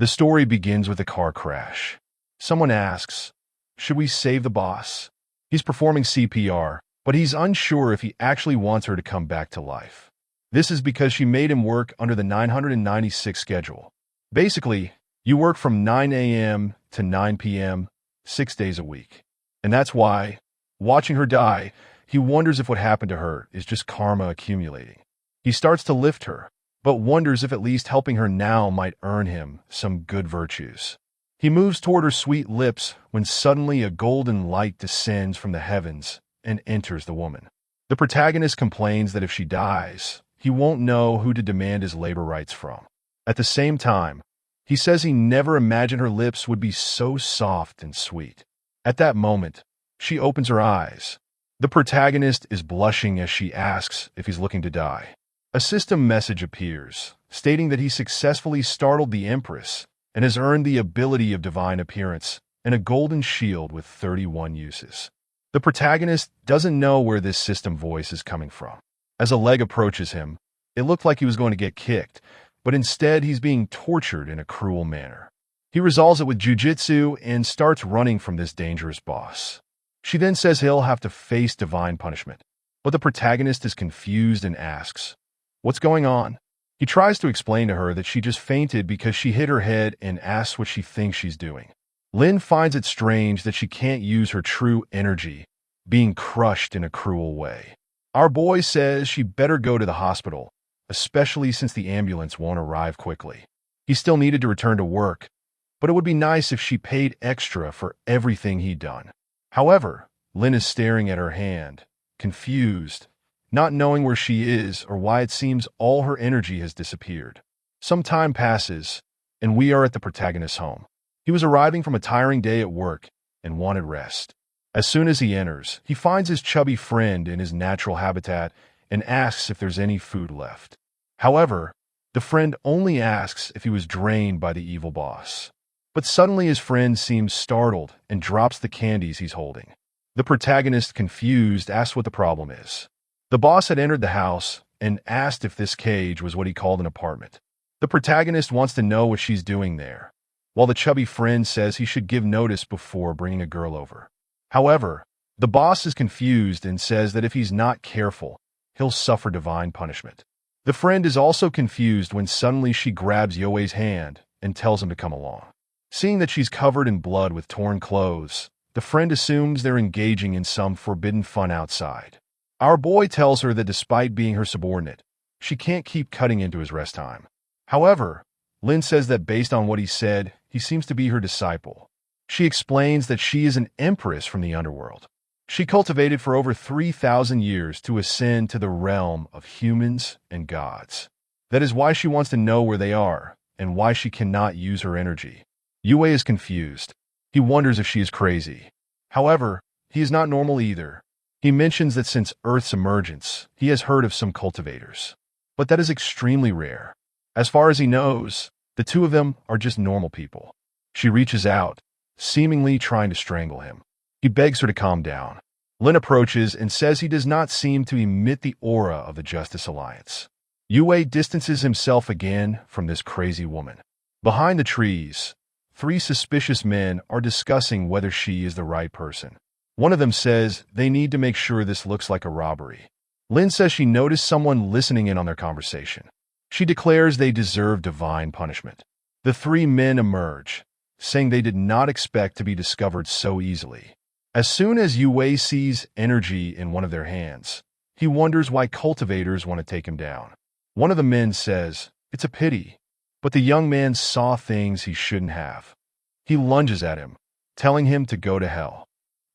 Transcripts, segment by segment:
The story begins with a car crash. Someone asks, "Should we save the boss?" He's performing CPR, but he's unsure if he actually wants her to come back to life. This is because she made him work under the 996 schedule. Basically, you work from 9 a.m. to 9 p.m., 6 days a week. And that's why, watching her die, he wonders if what happened to her is just karma accumulating. He starts to lift her, but wonders if at least helping her now might earn him some good virtues. He moves toward her sweet lips when suddenly a golden light descends from the heavens and enters the woman. The protagonist complains that if she dies, he won't know who to demand his labor rights from. At the same time, he says he never imagined her lips would be so soft and sweet. At that moment, she opens her eyes. The protagonist is blushing as she asks if he's looking to die. A system message appears, stating that he successfully startled the Empress and has earned the ability of divine appearance and a golden shield with 31 uses. The protagonist doesn't know where this system voice is coming from. As a leg approaches him, it looked like he was going to get kicked, but instead he's being tortured in a cruel manner. He resolves it with jujitsu and starts running from this dangerous boss. She then says he'll have to face divine punishment, but the protagonist is confused and asks, "What's going on?" He tries to explain to her that she just fainted because she hit her head and asks what she thinks she's doing. Lin finds it strange that she can't use her true energy, being crushed in a cruel way. Our boy says she better go to the hospital, especially since the ambulance won't arrive quickly. He still needed to return to work, but it would be nice if she paid extra for everything he'd done. However, Lin is staring at her hand, confused, not knowing where she is or why it seems all her energy has disappeared. Some time passes, and we are at the protagonist's home. He was arriving from a tiring day at work and wanted rest. As soon as he enters, he finds his chubby friend in his natural habitat and asks if there's any food left. However, the friend only asks if he was drained by the evil boss. But suddenly his friend seems startled and drops the candies he's holding. The protagonist, confused, asks what the problem is. The boss had entered the house and asked if this cage was what he called an apartment. The protagonist wants to know what she's doing there, while the chubby friend says he should give notice before bringing a girl over. However, the boss is confused and says that if he's not careful, he'll suffer divine punishment. The friend is also confused when suddenly she grabs Yoei's hand and tells him to come along. Seeing that she's covered in blood with torn clothes, the friend assumes they're engaging in some forbidden fun outside. Our boy tells her that despite being her subordinate, she can't keep cutting into his rest time. However, Lin says that based on what he said, he seems to be her disciple. She explains that she is an empress from the underworld. She cultivated for over 3,000 years to ascend to the realm of humans and gods. That is why she wants to know where they are and why she cannot use her energy. Yue is confused. He wonders if she is crazy. However, he is not normal either. He mentions that since Earth's emergence, he has heard of some cultivators. But that is extremely rare. As far as he knows, the two of them are just normal people. She reaches out, seemingly trying to strangle him. He begs her to calm down. Lin approaches and says he does not seem to emit the aura of the Justice Alliance. Yue distances himself again from this crazy woman. Behind the trees, 3 suspicious men are discussing whether she is the right person. One of them says they need to make sure this looks like a robbery. Lin says she noticed someone listening in on their conversation. She declares they deserve divine punishment. The 3 men emerge, saying they did not expect to be discovered so easily. As soon as Yue sees energy in one of their hands, he wonders why cultivators want to take him down. One of the men says, "It's a pity," but the young man saw things he shouldn't have. He lunges at him, telling him to go to hell.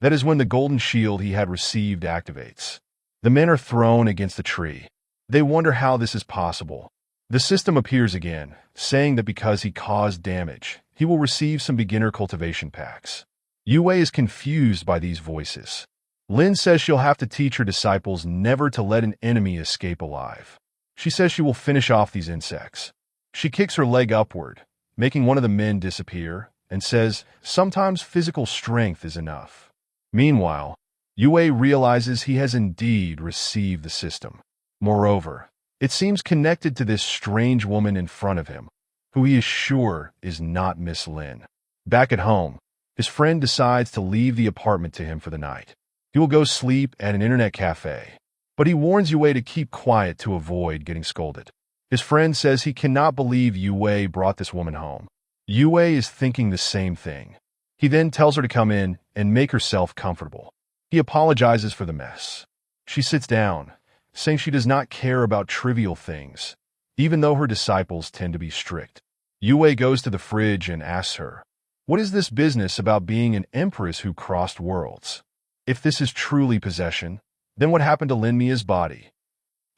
That is when the golden shield he had received activates. The men are thrown against a tree. They wonder how this is possible. The system appears again, saying that because he caused damage, he will receive some beginner cultivation packs. Yue is confused by these voices. Lin says she'll have to teach her disciples never to let an enemy escape alive. She says she will finish off these insects. She kicks her leg upward, making one of the men disappear, and says sometimes physical strength is enough. Meanwhile, Yue realizes he has indeed received the system. Moreover, it seems connected to this strange woman in front of him, who he is sure is not Miss Lin. Back at home, his friend decides to leave the apartment to him for the night. He will go sleep at an internet cafe, but he warns Yue to keep quiet to avoid getting scolded. His friend says he cannot believe Yue brought this woman home. Yue is thinking the same thing. He then tells her to come in and make herself comfortable. He apologizes for the mess. She sits down, saying she does not care about trivial things, even though her disciples tend to be strict. Yue goes to the fridge and asks her, "What is this business about being an empress who crossed worlds? If this is truly possession, then what happened to Lin Mia's body?"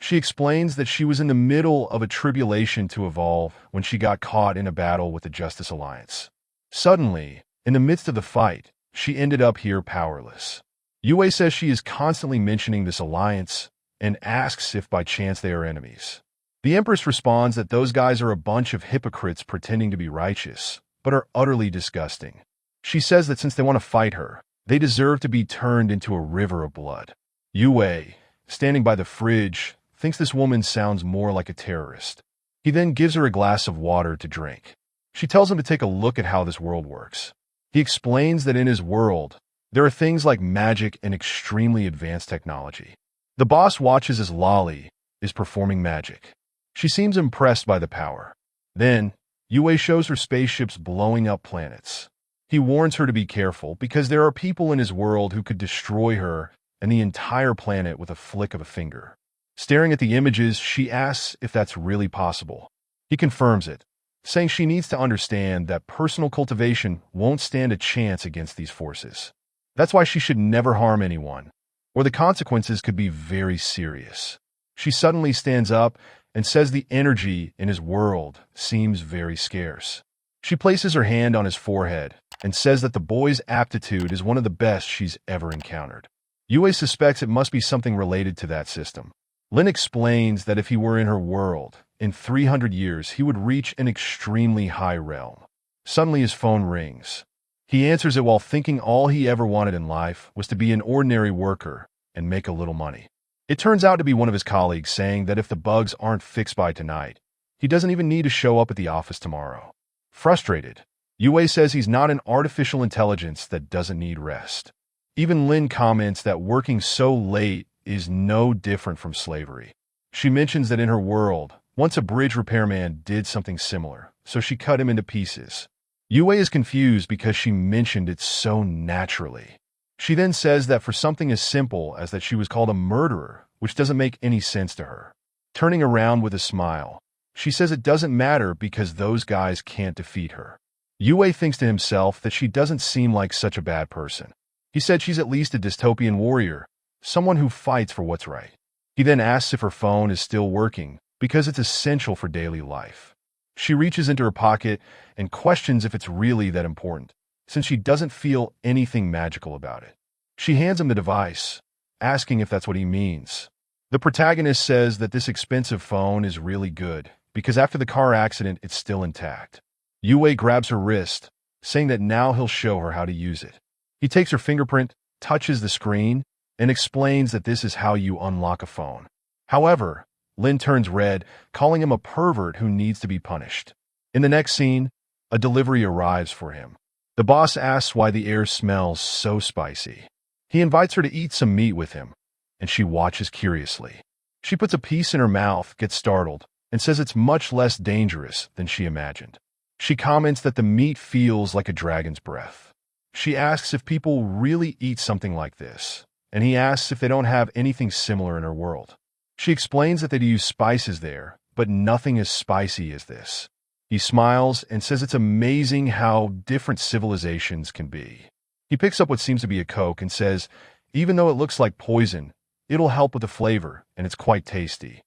She explains that she was in the middle of a tribulation to evolve when she got caught in a battle with the Justice Alliance. Suddenly, in the midst of the fight, she ended up here powerless. Yue says she is constantly mentioning this alliance and asks if by chance they are enemies. The Empress responds that those guys are a bunch of hypocrites pretending to be righteous, but are utterly disgusting. She says that since they want to fight her, they deserve to be turned into a river of blood. Yue, standing by the fridge, thinks this woman sounds more like a terrorist. He then gives her a glass of water to drink. She tells him to take a look at how this world works. He explains that in his world, there are things like magic and extremely advanced technology. The boss watches as Lolly is performing magic. She seems impressed by the power. Then, Yue shows her spaceships blowing up planets. He warns her to be careful because there are people in his world who could destroy her and the entire planet with a flick of a finger. Staring at the images, she asks if that's really possible. He confirms it, saying she needs to understand that personal cultivation won't stand a chance against these forces. That's why she should never harm anyone, or the consequences could be very serious. She suddenly stands up and says the energy in his world seems very scarce. She places her hand on his forehead and says that the boy's aptitude is one of the best she's ever encountered. Yue suspects it must be something related to that system. Lin explains that if he were in her world, in 300 years he would reach an extremely high realm. Suddenly his phone rings. He answers it while thinking all he ever wanted in life was to be an ordinary worker and make a little money. It turns out to be one of his colleagues saying that if the bugs aren't fixed by tonight, he doesn't even need to show up at the office tomorrow. Frustrated, Yue says he's not an artificial intelligence that doesn't need rest. Even Lin comments that working so late is no different from slavery. She mentions that in her world, once a bridge repairman did something similar, so she cut him into pieces. Yue is confused because she mentioned it so naturally. She then says that for something as simple as that she was called a murderer, which doesn't make any sense to her. Turning around with a smile, she says it doesn't matter because those guys can't defeat her. Yue thinks to himself that she doesn't seem like such a bad person. He said she's at least a dystopian warrior, someone who fights for what's right. He then asks if her phone is still working because it's essential for daily life. She reaches into her pocket and questions if it's really that important, since she doesn't feel anything magical about it. She hands him the device, asking if that's what he means. The protagonist says that this expensive phone is really good because after the car accident, it's still intact. Yue grabs her wrist, saying that now he'll show her how to use it. He takes her fingerprint, touches the screen, and explains that this is how you unlock a phone. However, Lin turns red, calling him a pervert who needs to be punished. In the next scene, a delivery arrives for him. The boss asks why the air smells so spicy. He invites her to eat some meat with him, and she watches curiously. She puts a piece in her mouth, gets startled, and says it's much less dangerous than she imagined. She comments that the meat feels like a dragon's breath. She asks if people really eat something like this, and he asks if they don't have anything similar in her world. She explains that they use spices there, but nothing as spicy as this. He smiles and says it's amazing how different civilizations can be. He picks up what seems to be a Coke and says, even though it looks like poison, it'll help with the flavor, and it's quite tasty.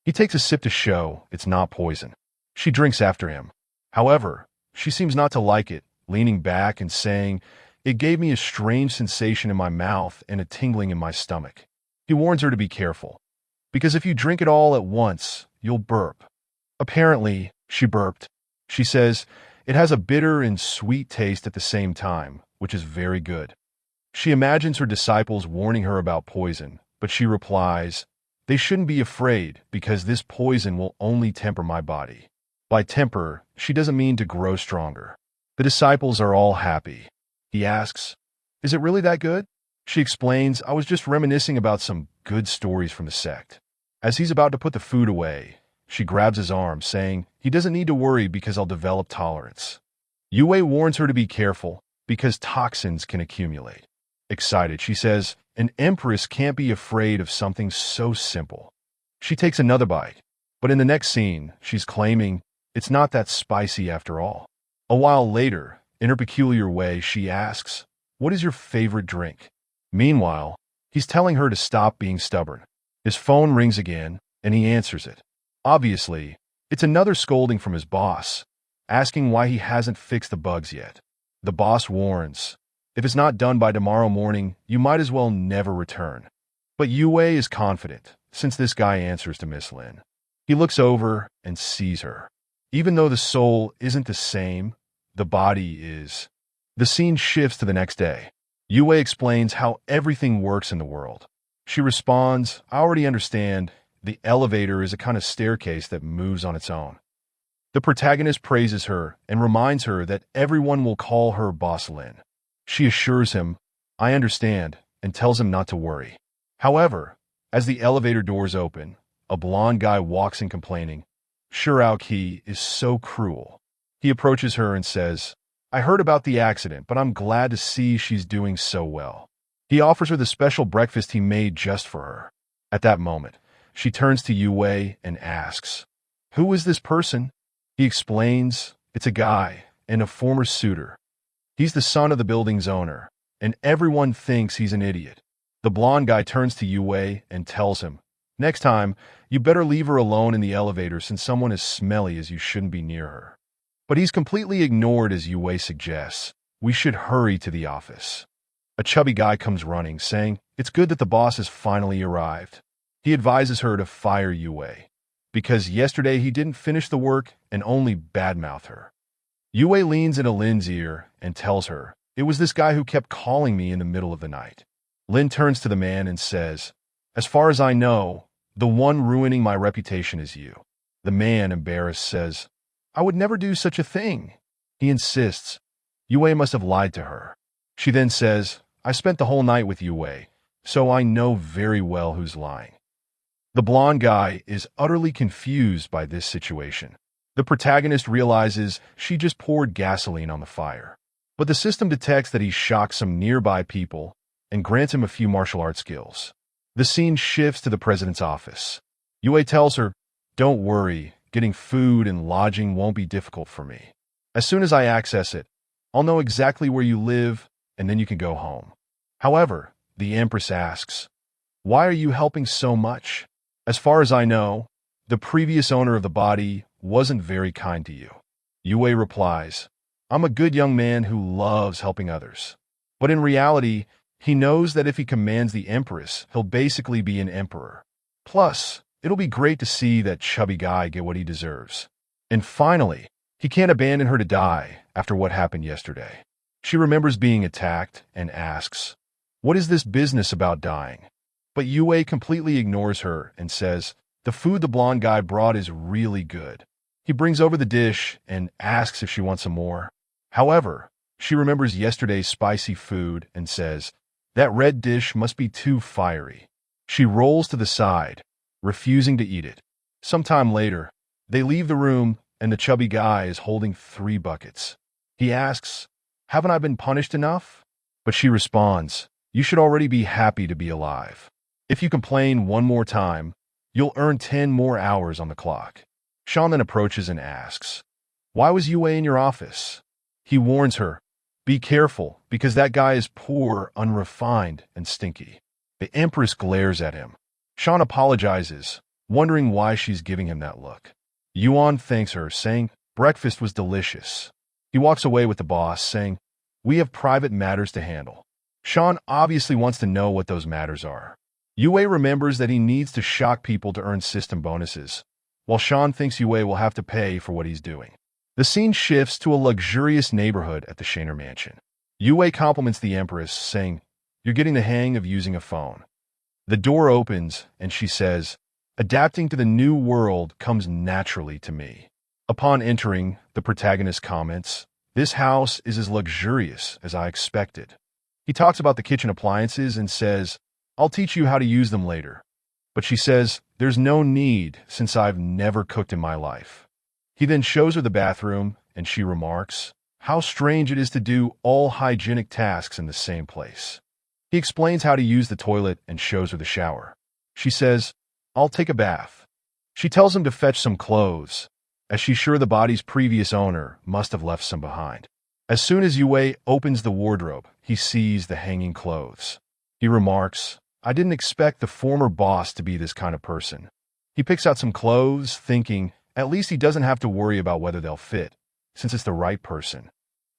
He takes a sip to show it's not poison. She drinks after him. However, she seems not to like it, leaning back and saying, "It gave me a strange sensation in my mouth and a tingling in my stomach." He warns her to be careful, because if you drink it all at once, you'll burp. Apparently, she burped. She says, it has a bitter and sweet taste at the same time, which is very good. She imagines her disciples warning her about poison, but she replies, they shouldn't be afraid because this poison will only temper my body. By temper, she doesn't mean to grow stronger. The disciples are all happy. He asks, "Is it really that good?" She explains, "I was just reminiscing about some good stories from the sect." As he's about to put the food away, she grabs his arm, saying, "He doesn't need to worry because I'll develop tolerance." Yue warns her to be careful because toxins can accumulate. Excited, she says, "An empress can't be afraid of something so simple." She takes another bite, but in the next scene, she's claiming it's not that spicy after all. A while later, in her peculiar way, she asks, "What is your favorite drink?" Meanwhile, he's telling her to stop being stubborn. His phone rings again, and he answers it. Obviously, it's another scolding from his boss, asking why he hasn't fixed the bugs yet. The boss warns, "If it's not done by tomorrow morning, you might as well never return." But Yue is confident, since this guy answers to Miss Lin. He looks over and sees her. Even though the soul isn't the same, the body is. The scene shifts to the next day. Yue explains how everything works in the world. She responds, "I already understand. The elevator is a kind of staircase that moves on its own." The protagonist praises her and reminds her that everyone will call her Boss Lin. She assures him, "I understand," and tells him not to worry. However, as the elevator doors open, a blond guy walks in complaining, "Shurao Qi is so cruel." He approaches her and says, "I heard about the accident, but I'm glad to see she's doing so well." He offers her the special breakfast he made just for her. At that moment, she turns to Yue and asks, "Who is this person?" He explains, "It's a guy and a former suitor. He's the son of the building's owner, and everyone thinks he's an idiot." The blond guy turns to Yue and tells him, "Next time, you better leave her alone in the elevator since someone as smelly as you shouldn't be near her." But he's completely ignored as Yue suggests, "We should hurry to the office." A chubby guy comes running, saying, "It's good that the boss has finally arrived." He advises her to fire Yue, because yesterday he didn't finish the work and only badmouth her. Yue leans into Lin's ear and tells her, "It was this guy who kept calling me in the middle of the night." Lin turns to the man and says, "As far as I know, the one ruining my reputation is you." The man, embarrassed, says, "I would never do such a thing." He insists. Yue must have lied to her. She then says, "I spent the whole night with Yue, so I know very well who's lying." The blonde guy is utterly confused by this situation. The protagonist realizes she just poured gasoline on the fire. But the system detects that he shocked some nearby people and grants him a few martial arts skills. The scene shifts to the president's office. Yue tells her, "Don't worry, getting food and lodging won't be difficult for me. As soon as I access it, I'll know exactly where you live, and then you can go home." However, the Empress asks, "Why are you helping so much? As far as I know, the previous owner of the body wasn't very kind to you." Yue replies, "I'm a good young man who loves helping others." But in reality, he knows that if he commands the Empress, he'll basically be an emperor. Plus, it'll be great to see that chubby guy get what he deserves. And finally, he can't abandon her to die after what happened yesterday. She remembers being attacked and asks, "What is this business about dying?" But Yue completely ignores her and says, "The food the blonde guy brought is really good." He brings over the dish and asks if she wants some more. However, she remembers yesterday's spicy food and says, "That red dish must be too fiery." She rolls to the side, refusing to eat it. Sometime later, they leave the room and the chubby guy is holding 3 buckets. He asks, "Haven't I been punished enough?" But she responds, "You should already be happy to be alive. If you complain one more time, you'll earn 10 more hours on the clock." Sean then approaches and asks, "Why was Yue in your office?" He warns her, "Be careful, because that guy is poor, unrefined, and stinky." The Empress glares at him. Sean apologizes, wondering why she's giving him that look. Yuan thanks her, saying, "Breakfast was delicious." He walks away with the boss, saying, "We have private matters to handle." Sean obviously wants to know what those matters are. Yue remembers that he needs to shock people to earn system bonuses, while Sean thinks Yue will have to pay for what he's doing. The scene shifts to a luxurious neighborhood at the Shaner Mansion. Yue compliments the Empress, saying, "You're getting the hang of using a phone." The door opens, and she says, "Adapting to the new world comes naturally to me." Upon entering, the protagonist comments, "This house is as luxurious as I expected." He talks about the kitchen appliances and says, "I'll teach you how to use them later." But she says, "There's no need since I've never cooked in my life." He then shows her the bathroom and she remarks, "How strange it is to do all hygienic tasks in the same place." He explains how to use the toilet and shows her the shower. She says, "I'll take a bath." She tells him to fetch some clothes, as she's sure the body's previous owner must have left some behind. As soon as Yue opens the wardrobe, he sees the hanging clothes. He remarks, "I didn't expect the former boss to be this kind of person." He picks out some clothes, thinking, at least he doesn't have to worry about whether they'll fit, since it's the right person.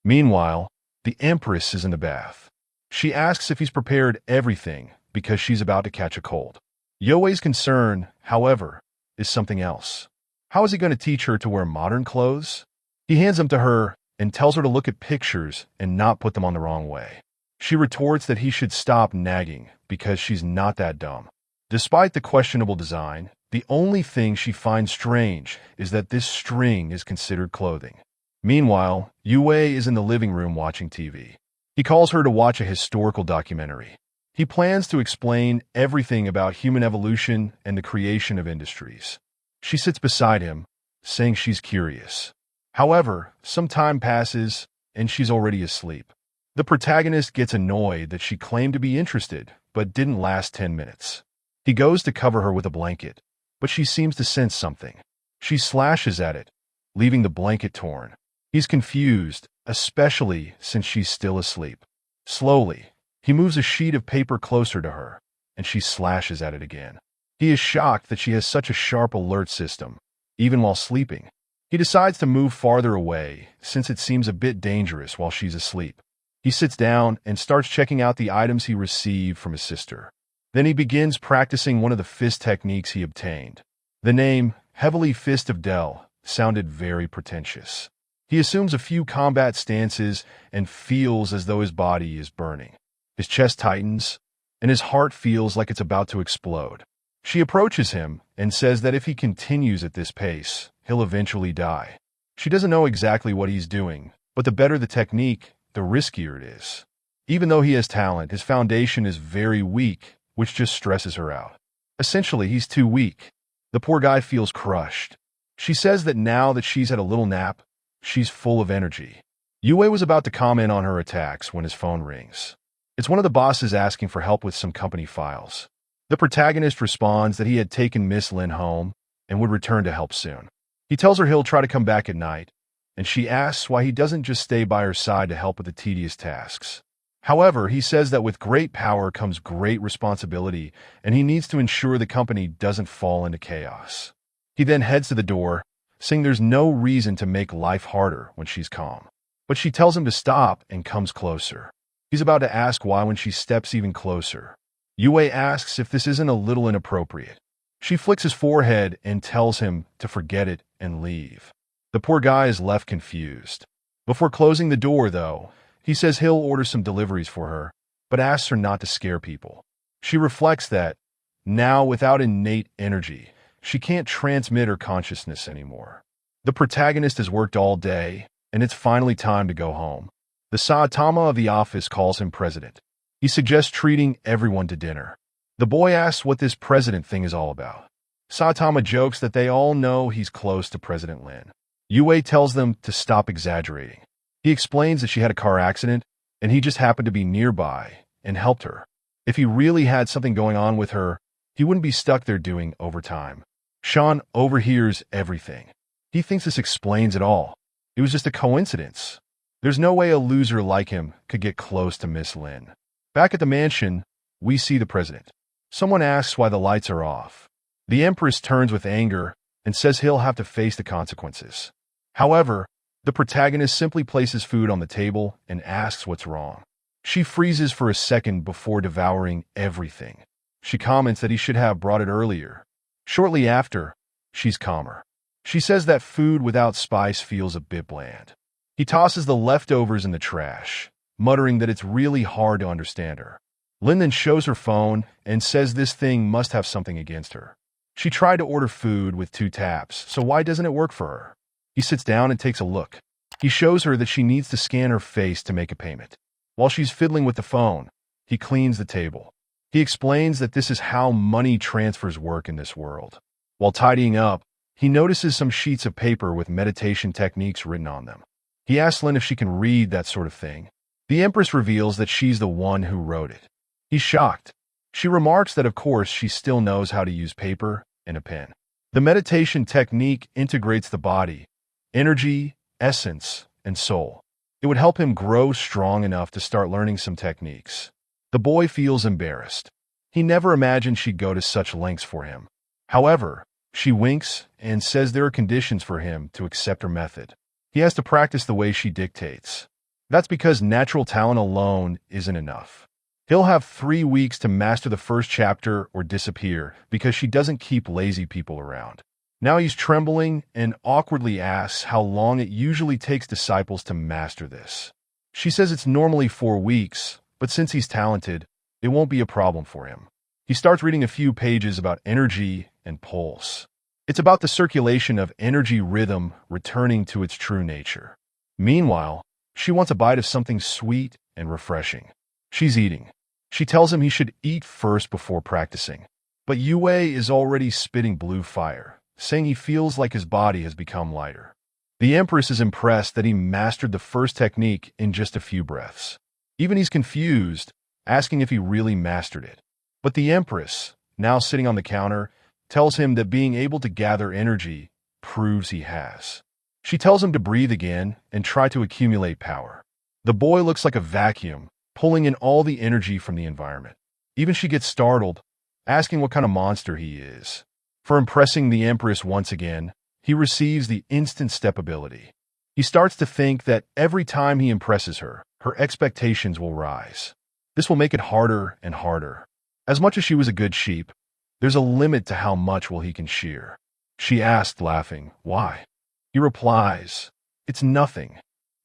Meanwhile, the Empress is in the bath. She asks if he's prepared everything because she's about to catch a cold. Yue's concern, however, is something else. How is he going to teach her to wear modern clothes? He hands them to her and tells her to look at pictures and not put them on the wrong way. She retorts that he should stop nagging because she's not that dumb. Despite the questionable design, the only thing she finds strange is that this string is considered clothing. Meanwhile, Yue is in the living room watching TV. He calls her to watch a historical documentary. He plans to explain everything about human evolution and the creation of industries. She sits beside him, saying she's curious. However, some time passes, and she's already asleep. The protagonist gets annoyed that she claimed to be interested, but didn't last 10 minutes. He goes to cover her with a blanket, but she seems to sense something. She slashes at it, leaving the blanket torn. He's confused, especially since she's still asleep. Slowly, he moves a sheet of paper closer to her, and she slashes at it again. He is shocked that she has such a sharp alert system, even while sleeping. He decides to move farther away, since it seems a bit dangerous while she's asleep. He sits down and starts checking out the items he received from his sister. Then he begins practicing one of the fist techniques he obtained. The name, Heavily Fist of Del, sounded very pretentious. He assumes a few combat stances and feels as though his body is burning. His chest tightens, and his heart feels like it's about to explode. She approaches him and says that if he continues at this pace, he'll eventually die. She doesn't know exactly what he's doing, but the better the technique, the riskier it is. Even though he has talent, his foundation is very weak, which just stresses her out. Essentially, he's too weak. The poor guy feels crushed. She says that now that she's had a little nap, she's full of energy. Yue was about to comment on her attacks when his phone rings. It's one of the bosses asking for help with some company files. The protagonist responds that he had taken Miss Lin home and would return to help soon. He tells her he'll try to come back at night, and she asks why he doesn't just stay by her side to help with the tedious tasks. However, he says that with great power comes great responsibility, and he needs to ensure the company doesn't fall into chaos. He then heads to the door, saying there's no reason to make life harder when she's calm. But she tells him to stop and comes closer. He's about to ask why when she steps even closer. Yue asks if this isn't a little inappropriate. She flicks his forehead and tells him to forget it and leave. The poor guy is left confused. Before closing the door, though, he says he'll order some deliveries for her, but asks her not to scare people. She reflects that, now without innate energy, she can't transmit her consciousness anymore. The protagonist has worked all day, and it's finally time to go home. The Saitama of the office calls him president. He suggests treating everyone to dinner. The boy asks what this president thing is all about. Saitama jokes that they all know he's close to President Lin. Yue tells them to stop exaggerating. He explains that she had a car accident, and he just happened to be nearby and helped her. If he really had something going on with her, he wouldn't be stuck there doing overtime. Sean overhears everything. He thinks this explains it all. It was just a coincidence. There's no way a loser like him could get close to Miss Lin. Back at the mansion, we see the president. Someone asks why the lights are off. The Empress turns with anger and says he'll have to face the consequences. However, the protagonist simply places food on the table and asks what's wrong. She freezes for a second before devouring everything. She comments that he should have brought it earlier. Shortly after, she's calmer. She says that food without spice feels a bit bland. He tosses the leftovers in the trash, muttering that it's really hard to understand her. Lin then shows her phone and says this thing must have something against her. She tried to order food with 2 taps, so why doesn't it work for her? He sits down and takes a look. He shows her that she needs to scan her face to make a payment. While she's fiddling with the phone, he cleans the table. He explains that this is how money transfers work in this world. While tidying up, he notices some sheets of paper with meditation techniques written on them. He asks Lin if she can read that sort of thing. The Empress reveals that she's the one who wrote it. He's shocked. She remarks that of course she still knows how to use paper and a pen. The meditation technique integrates the body, energy, essence, and soul. It would help him grow strong enough to start learning some techniques. The boy feels embarrassed. He never imagined she'd go to such lengths for him. However, she winks and says there are conditions for him to accept her method. He has to practice the way she dictates. That's because natural talent alone isn't enough. He'll have 3 weeks to master the first chapter or disappear because she doesn't keep lazy people around. Now he's trembling and awkwardly asks how long it usually takes disciples to master this. She says it's normally 4 weeks, but since he's talented, it won't be a problem for him. He starts reading a few pages about energy and pulse. It's about the circulation of energy rhythm returning to its true nature. Meanwhile, she wants a bite of something sweet and refreshing. She's eating. She tells him he should eat first before practicing. But Yue is already spitting blue fire, saying he feels like his body has become lighter. The Empress is impressed that he mastered the first technique in just a few breaths. Even he's confused, asking if he really mastered it. But the Empress, now sitting on the counter, tells him that being able to gather energy proves he has. She tells him to breathe again and try to accumulate power. The boy looks like a vacuum, pulling in all the energy from the environment. Even she gets startled, asking what kind of monster he is. For impressing the Empress once again, he receives the instant step ability. He starts to think that every time he impresses her, her expectations will rise. This will make it harder and harder. As much as she was a good sheep, there's a limit to how much will he can shear. She asked, laughing, "Why?" He replies, "It's nothing."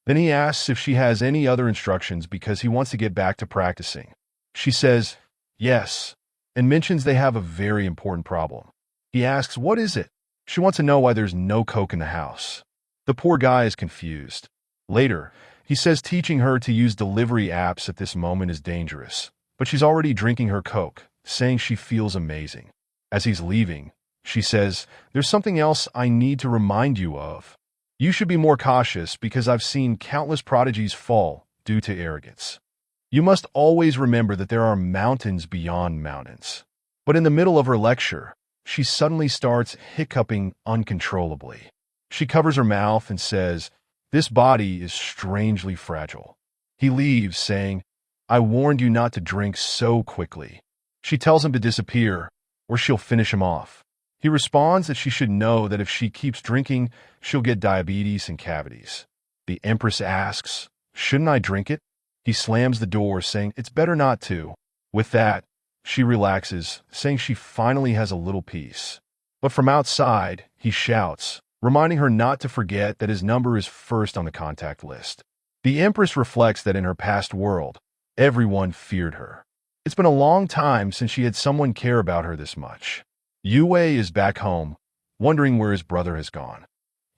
Then he asks if she has any other instructions because he wants to get back to practicing. She says, yes, and mentions they have a very important problem. He asks, what is it? She wants to know why there's no Coke in the house. The poor guy is confused. Later, he says teaching her to use delivery apps at this moment is dangerous, but she's already drinking her Coke, saying she feels amazing. As he's leaving, she says, there's something else I need to remind you of. You should be more cautious because I've seen countless prodigies fall due to arrogance. You must always remember that there are mountains beyond mountains. But in the middle of her lecture, she suddenly starts hiccuping uncontrollably. She covers her mouth and says, this body is strangely fragile. He leaves, saying, I warned you not to drink so quickly. She tells him to disappear, or she'll finish him off. He responds that she should know that if she keeps drinking, she'll get diabetes and cavities. The Empress asks, shouldn't I drink it? He slams the door, saying it's better not to. With that, she relaxes, saying she finally has a little peace. But from outside, he shouts, reminding her not to forget that his number is first on the contact list. The Empress reflects that in her past world, everyone feared her. It's been a long time since she had someone care about her this much. Yue is back home, wondering where his brother has gone.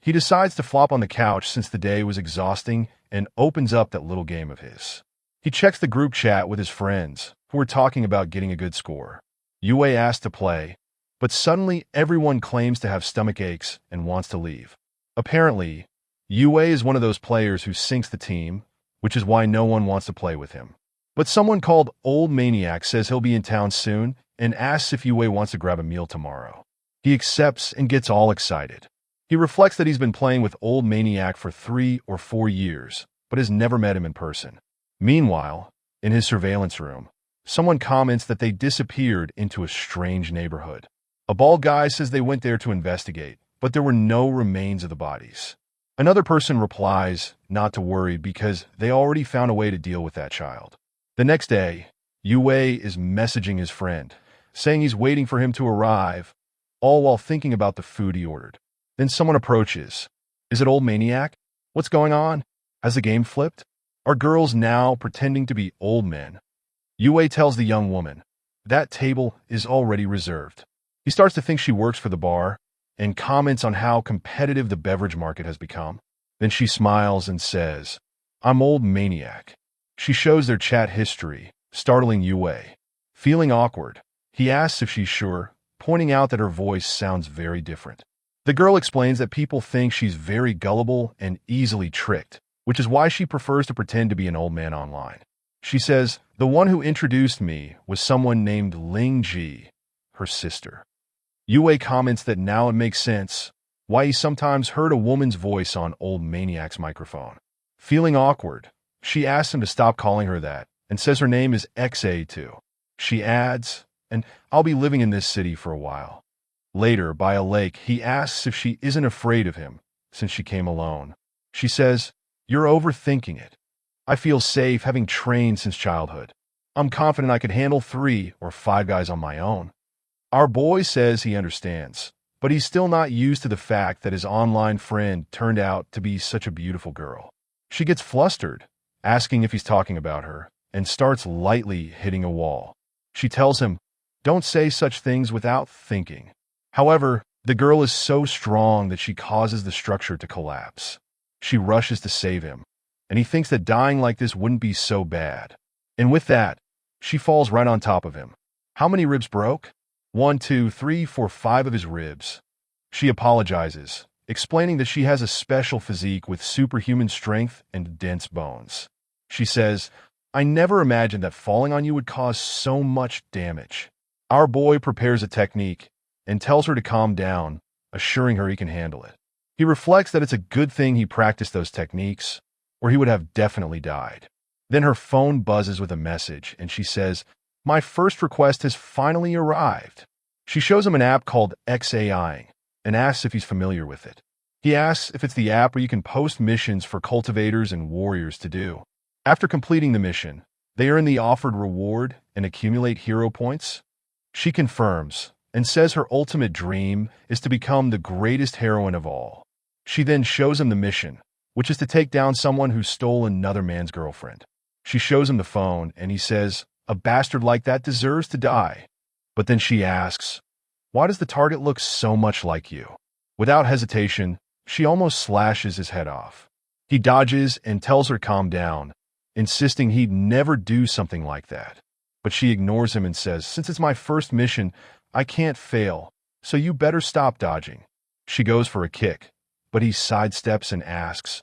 He decides to flop on the couch since the day was exhausting and opens up that little game of his. He checks the group chat with his friends, who are talking about getting a good score. Yue asks to play, but suddenly everyone claims to have stomach aches and wants to leave. Apparently, Yue is one of those players who sinks the team, which is why no one wants to play with him. But someone called Old Maniac says he'll be in town soon and asks if Yue wants to grab a meal tomorrow. He accepts and gets all excited. He reflects that he's been playing with Old Maniac for 3 or 4 years, but has never met him in person. Meanwhile, in his surveillance room, someone comments that they disappeared into a strange neighborhood. A bald guy says they went there to investigate, but there were no remains of the bodies. Another person replies not to worry because they already found a way to deal with that child. The next day, Yue is messaging his friend, saying he's waiting for him to arrive, all while thinking about the food he ordered. Then someone approaches. Is it Old Maniac? What's going on? Has the game flipped? Are girls now pretending to be old men? Yue tells the young woman, that table is already reserved. He starts to think she works for the bar, and comments on how competitive the beverage market has become. Then she smiles and says, "I'm old maniac." She shows their chat history, startling Yue. Feeling awkward, he asks if she's sure, pointing out that her voice sounds very different. The girl explains that people think she's very gullible and easily tricked, which is why she prefers to pretend to be an old man online. She says, "The one who introduced me was someone named Ling Ji, her sister." Yue comments that now it makes sense why he sometimes heard a woman's voice on old maniac's microphone. Feeling awkward, she asks him to stop calling her that and says her name is XA too. She adds, "And I'll be living in this city for a while." Later, by a lake, he asks if she isn't afraid of him since she came alone. She says, "You're overthinking it. I feel safe having trained since childhood. I'm confident I could handle 3 or 5 guys on my own." Our boy says he understands, but he's still not used to the fact that his online friend turned out to be such a beautiful girl. She gets flustered, asking if he's talking about her, and starts lightly hitting a wall. She tells him, "Don't say such things without thinking." However, the girl is so strong that she causes the structure to collapse. She rushes to save him, and he thinks that dying like this wouldn't be so bad. And with that, she falls right on top of him. How many ribs broke? 1, 2, 3, 4, 5 of his ribs. She apologizes, explaining that she has a special physique with superhuman strength and dense bones. She says, "I never imagined that falling on you would cause so much damage." Our boy prepares a technique and tells her to calm down, assuring her he can handle it. He reflects that it's a good thing he practiced those techniques, or he would have definitely died. Then her phone buzzes with a message, and she says, "My first request has finally arrived." She shows him an app called XAIing and asks if he's familiar with it. He asks if it's the app where you can post missions for cultivators and warriors to do. After completing the mission, they earn the offered reward and accumulate hero points. She confirms and says her ultimate dream is to become the greatest heroine of all. She then shows him the mission, which is to take down someone who stole another man's girlfriend. She shows him the phone, and he says, "A bastard like that deserves to die." But then she asks, "Why does the target look so much like you?" Without hesitation, she almost slashes his head off. He dodges and tells her to calm down, insisting he'd never do something like that. But she ignores him and says, "Since it's my first mission, I can't fail, so you better stop dodging." She goes for a kick, but he sidesteps and asks,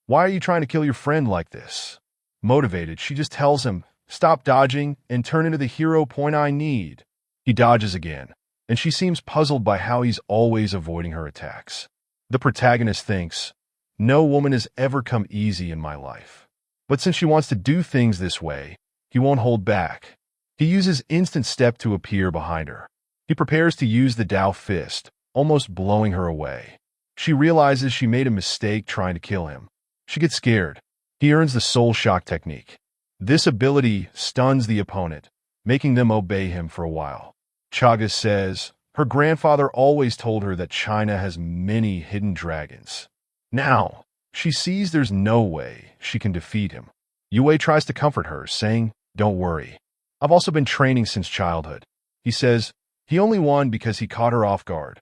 "Why are you trying to kill your friend like this?" Motivated, she just tells him, "Stop dodging and turn into the hero point I need." He dodges again, and she seems puzzled by how he's always avoiding her attacks. The protagonist thinks, "No woman has ever come easy in my life." But since she wants to do things this way, he won't hold back. He uses instant step to appear behind her. He prepares to use the Dao fist, almost blowing her away. She realizes she made a mistake trying to kill him. She gets scared. He earns the soul shock technique. This ability stuns the opponent, making them obey him for a while. Chaga says her grandfather always told her that China has many hidden dragons. Now, she sees there's no way she can defeat him. Yue tries to comfort her, saying, "Don't worry. I've also been training since childhood." He says he only won because he caught her off guard.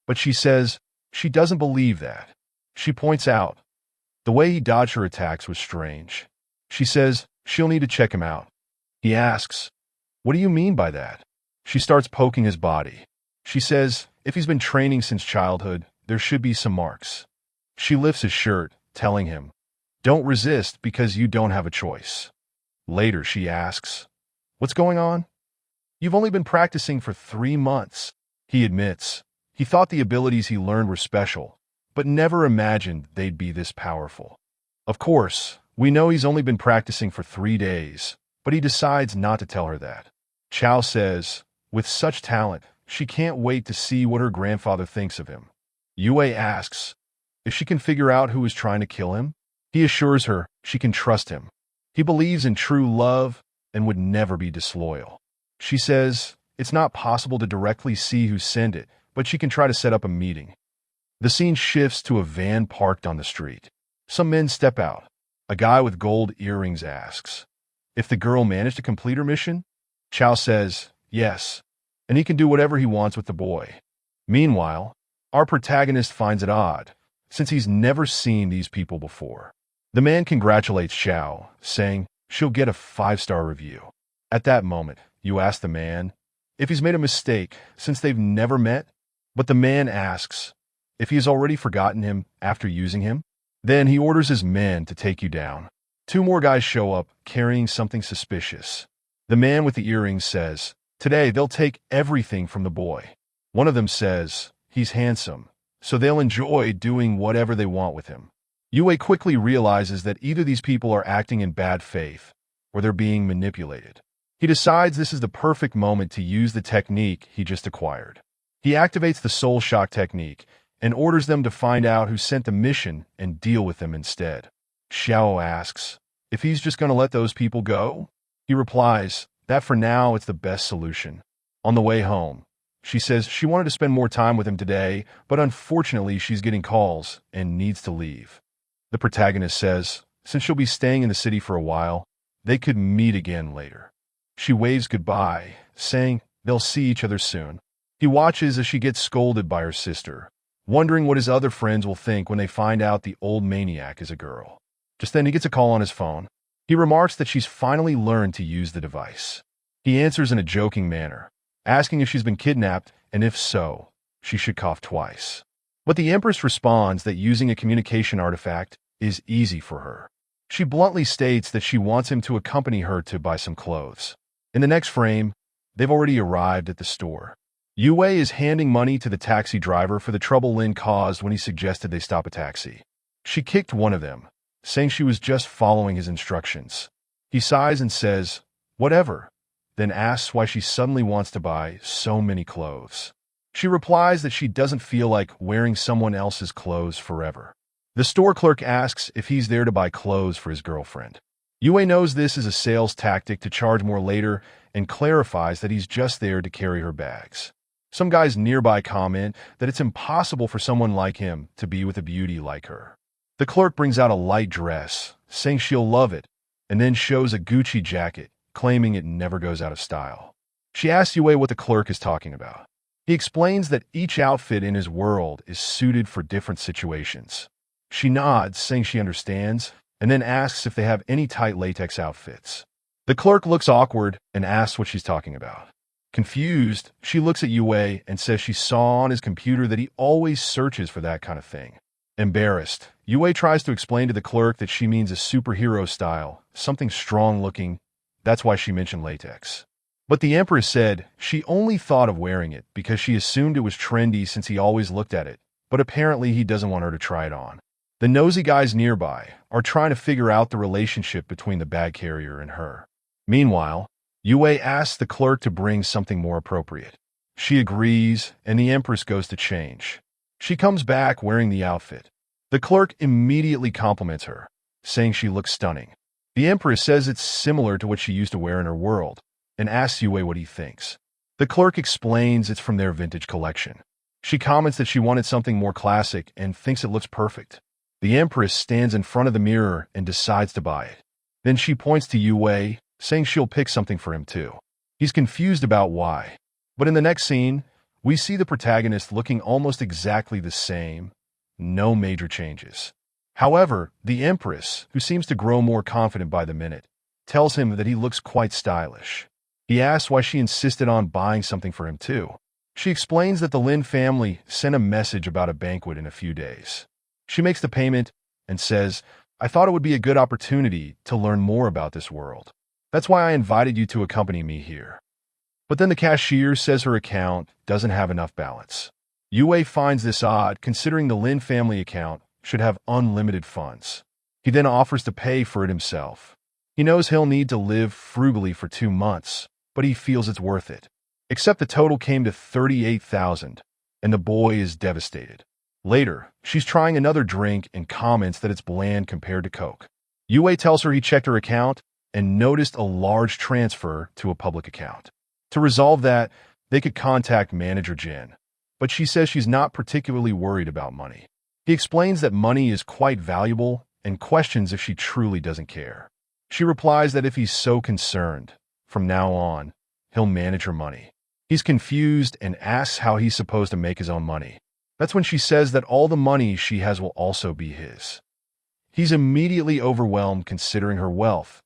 But she says she doesn't believe that. She points out the way he dodged her attacks was strange. She says she'll need to check him out. He asks, "What do you mean by that?" She starts poking his body. She says if he's been training since childhood, there should be some marks. She lifts his shirt, telling him, "Don't resist because you don't have a choice." Later, she asks, "What's going on?" "You've only been practicing for 3 months. He admits he thought the abilities he learned were special, but never imagined they'd be this powerful. Of course, we know he's only been practicing for 3 days, but he decides not to tell her that. Chao says, with such talent, she can't wait to see what her grandfather thinks of him. Yue asks if she can figure out who is trying to kill him. He assures her she can trust him. He believes in true love and would never be disloyal. She says it's not possible to directly see who sent it, but she can try to set up a meeting. The scene shifts to a van parked on the street. Some men step out. A guy with gold earrings asks if the girl managed to complete her mission. Chao says yes, and he can do whatever he wants with the boy. Meanwhile, Our protagonist finds it odd, since he's never seen these people before. The man congratulates Xiao, saying she'll get a 5-star review. At that moment, you ask the man if he's made a mistake since they've never met, but the man asks if he has already forgotten him after using him. Then he orders his men to take you down. 2 more guys show up carrying something suspicious. The man with the earrings says, today they'll take everything from the boy. One of them says he's handsome, so they'll enjoy doing whatever they want with him. Yue quickly realizes that either these people are acting in bad faith or they're being manipulated. He decides this is the perfect moment to use the technique he just acquired. He activates the soul shock technique and orders them to find out who sent the mission and deal with them instead. Xiao asks if he's just going to let those people go. He replies that for now it's the best solution. On the way home, she says she wanted to spend more time with him today, but unfortunately she's getting calls and needs to leave. The protagonist says since she'll be staying in the city for a while, they could meet again later. She waves goodbye, saying they'll see each other soon. He watches as she gets scolded by her sister, wondering what his other friends will think when they find out the old maniac is a girl. Just then he gets a call on his phone. He remarks that she's finally learned to use the device. He answers in a joking manner, asking if she's been kidnapped, and if so, she should cough twice. But the Empress responds that using a communication artifact is easy for her. She bluntly states that she wants him to accompany her to buy some clothes. In the next frame, they've already arrived at the store. Yue is handing money to the taxi driver for the trouble Lin caused when he suggested they stop a taxi. She kicked one of them, saying she was just following his instructions. He sighs and says, whatever, then asks why she suddenly wants to buy so many clothes. She replies that she doesn't feel like wearing someone else's clothes forever. The store clerk asks if he's there to buy clothes for his girlfriend. Yue knows this is a sales tactic to charge more later and clarifies that he's just there to carry her bags. Some guys nearby comment that it's impossible for someone like him to be with a beauty like her. The clerk brings out a light dress, saying she'll love it, and then shows a Gucci jacket, claiming it never goes out of style. She asks Yue what the clerk is talking about. He explains that each outfit in his world is suited for different situations. She nods, saying she understands, and then asks if they have any tight latex outfits. The clerk looks awkward and asks what she's talking about. Confused, she looks at Yue and says she saw on his computer that he always searches for that kind of thing. Embarrassed, Yue tries to explain to the clerk that she means a superhero style, something strong-looking. That's why she mentioned latex. But the Empress said she only thought of wearing it because she assumed it was trendy since he always looked at it, but apparently he doesn't want her to try it on. The nosy guys nearby are trying to figure out the relationship between the bag carrier and her. Meanwhile, Yue asks the clerk to bring something more appropriate. She agrees, and the Empress goes to change. She comes back wearing the outfit. The clerk immediately compliments her, saying she looks stunning. The Empress says it's similar to what she used to wear in her world, and asks Yue what he thinks. The clerk explains it's from their vintage collection. She comments that she wanted something more classic and thinks it looks perfect. The Empress stands in front of the mirror and decides to buy it. Then she points to Yue, saying she'll pick something for him too. He's confused about why. But in the next scene, we see the protagonist looking almost exactly the same. No major changes. However, the Empress, who seems to grow more confident by the minute, tells him that he looks quite stylish. He asks why she insisted on buying something for him too. She explains that the Lin family sent a message about a banquet in a few days. She makes the payment and says, I thought it would be a good opportunity to learn more about this world. That's why I invited you to accompany me here. But then the cashier says her account doesn't have enough balance. Yue finds this odd, considering the Lin family account should have unlimited funds. He then offers to pay for it himself. He knows he'll need to live frugally for 2 months, but he feels it's worth it. Except the total came to 38,000, and the boy is devastated. Later, she's trying another drink and comments that it's bland compared to Coke. Yue tells her he checked her account and noticed a large transfer to a public account. To resolve that, they could contact Manager Jin, but she says she's not particularly worried about money. He explains that money is quite valuable and questions if she truly doesn't care. She replies that if he's so concerned, from now on, he'll manage her money. He's confused and asks how he's supposed to make his own money. That's when she says that all the money she has will also be his. He's immediately overwhelmed considering her wealth,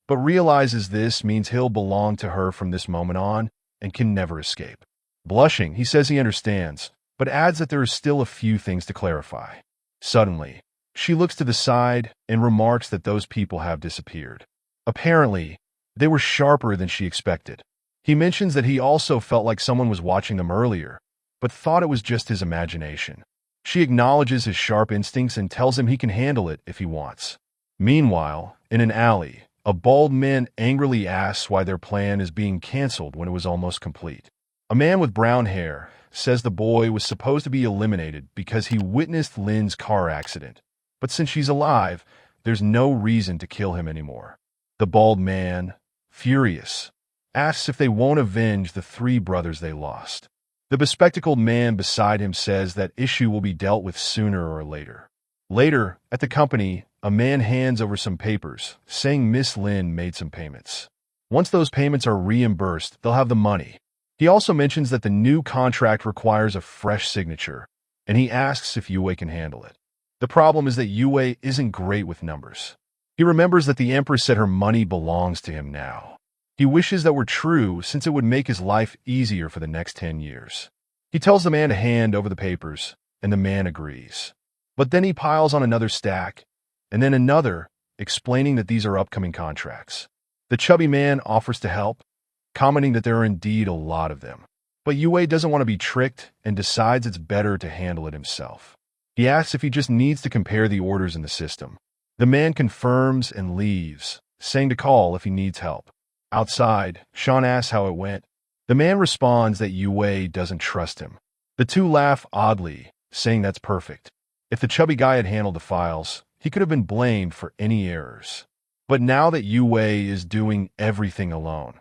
but realizes this means he'll belong to her from this moment on and can never escape. Blushing, he says he understands, but adds that there are still a few things to clarify. Suddenly, she looks to the side and remarks that those people have disappeared. Apparently, they were sharper than she expected. He mentions that he also felt like someone was watching them earlier, but thought it was just his imagination. She acknowledges his sharp instincts and tells him he can handle it if he wants. Meanwhile, in an alley, a bald man angrily asks why their plan is being canceled when it was almost complete. A man with brown hair says the boy was supposed to be eliminated because he witnessed Lynn's car accident, but since she's alive, there's no reason to kill him anymore. The bald man, furious, asks if they won't avenge the 3 brothers they lost. The bespectacled man beside him says that issue will be dealt with sooner or later. Later, at the company, a man hands over some papers, saying Miss Lynn made some payments. Once those payments are reimbursed, they'll have the money. He also mentions that the new contract requires a fresh signature, and he asks if Yue can handle it. The problem is that Yue isn't great with numbers. He remembers that the Empress said her money belongs to him now. He wishes that were true since it would make his life easier for the next 10 years. He tells the man to hand over the papers, and the man agrees. But then he piles on another stack, and then another, explaining that these are upcoming contracts. The chubby man offers to help, commenting that there are indeed a lot of them. But Yue doesn't want to be tricked and decides it's better to handle it himself. He asks if he just needs to compare the orders in the system. The man confirms and leaves, saying to call if he needs help. Outside, Sean asks how it went. The man responds that Yue doesn't trust him. The two laugh oddly, saying that's perfect. If the chubby guy had handled the files, he could have been blamed for any errors. But now that Yue is doing everything alone,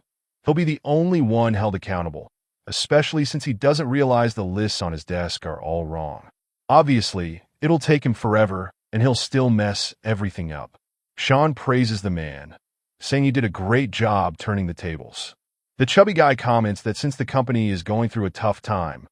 he'll be the only one held accountable, especially since he doesn't realize the lists on his desk are all wrong. Obviously, it'll take him forever, and he'll still mess everything up. Sean praises the man, saying he did a great job turning the tables. The chubby guy comments that since the company is going through a tough time,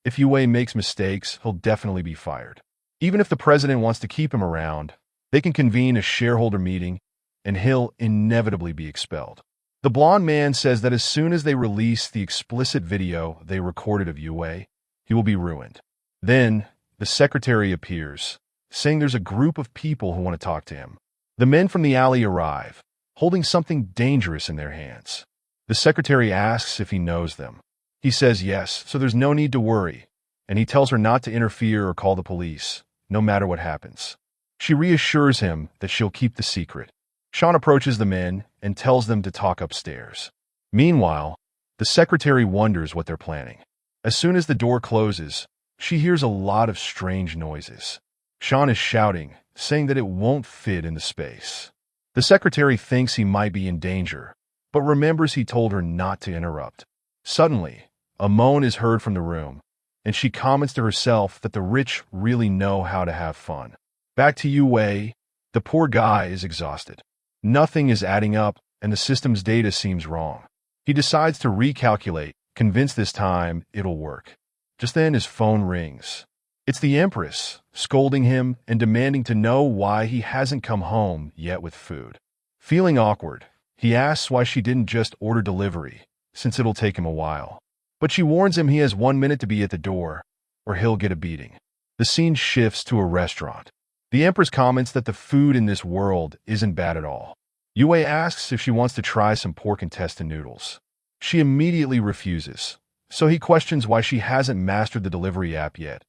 if Yue makes mistakes, he'll definitely be fired. Even if the president wants to keep him around, they can convene a shareholder meeting, and he'll inevitably be expelled. The blonde man says that as soon as they release the explicit video they recorded of Yue, he will be ruined. Then, the secretary appears, saying there's a group of people who want to talk to him. The men from the alley arrive, holding something dangerous in their hands. The secretary asks if he knows them. He says yes, so there's no need to worry, and he tells her not to interfere or call the police, no matter what happens. She reassures him that she'll keep the secret. Sean approaches the men and tells them to talk upstairs. Meanwhile, the secretary wonders what they're planning. As soon as the door closes, she hears a lot of strange noises. Sean is shouting, saying that it won't fit in the space. The secretary thinks he might be in danger, but remembers he told her not to interrupt. Suddenly, a moan is heard from the room, and she comments to herself that the rich really know how to have fun. Back to Yue, the poor guy is exhausted. Nothing is adding up, and the system's data seems wrong. He decides to recalculate, convinced this time it'll work. Just then his phone rings. It's the Empress, scolding him and demanding to know why he hasn't come home yet with food. Feeling awkward, he asks why she didn't just order delivery, since it'll take him a while. But she warns him he has 1 minute to be at the door, or he'll get a beating. The scene shifts to a restaurant. The Empress comments that the food in this world isn't bad at all. Yue asks if she wants to try some pork intestine noodles. She immediately refuses, so he questions why she hasn't mastered the delivery app yet.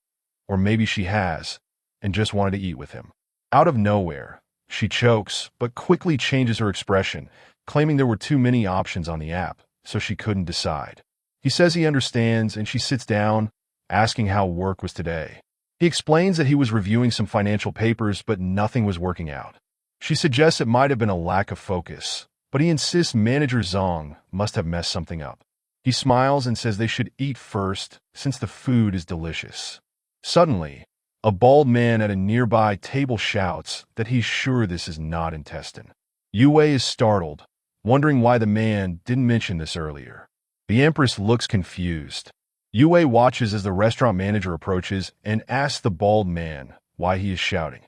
Or maybe she has, and just wanted to eat with him. Out of nowhere, she chokes, but quickly changes her expression, claiming there were too many options on the app, so she couldn't decide. He says he understands, and she sits down, asking how work was today. He explains that he was reviewing some financial papers, but nothing was working out. She suggests it might have been a lack of focus, but he insists Manager Zong must have messed something up. He smiles and says they should eat first, since the food is delicious. Suddenly, a bald man at a nearby table shouts that he's sure this is not intestine. Yue is startled, wondering why the man didn't mention this earlier. The Empress looks confused, Yue watches as the restaurant manager approaches and asks the bald man why he is shouting.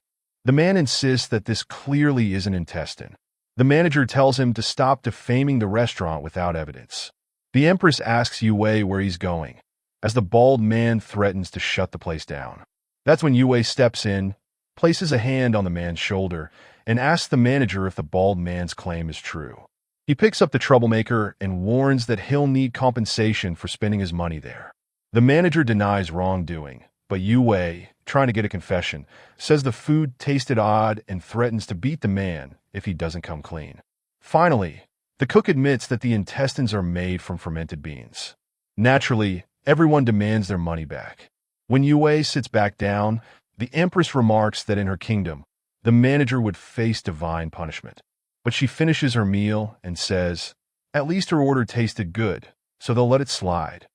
The man insists that this clearly is an intestine. The manager tells him to stop defaming the restaurant without evidence. The Empress asks Yue where he's going, as the bald man threatens to shut the place down. That's when Yue steps in, places a hand on the man's shoulder, and asks the manager if the bald man's claim is true. He picks up the troublemaker and warns that he'll need compensation for spending his money there. The manager denies wrongdoing, but Yue, trying to get a confession, says the food tasted odd and threatens to beat the man if he doesn't come clean. Finally, the cook admits that the intestines are made from fermented beans. Naturally, everyone demands their money back. When Yue sits back down, the Empress remarks that in her kingdom, the manager would face divine punishment. But she finishes her meal and says, at least her order tasted good, so they'll let it slide.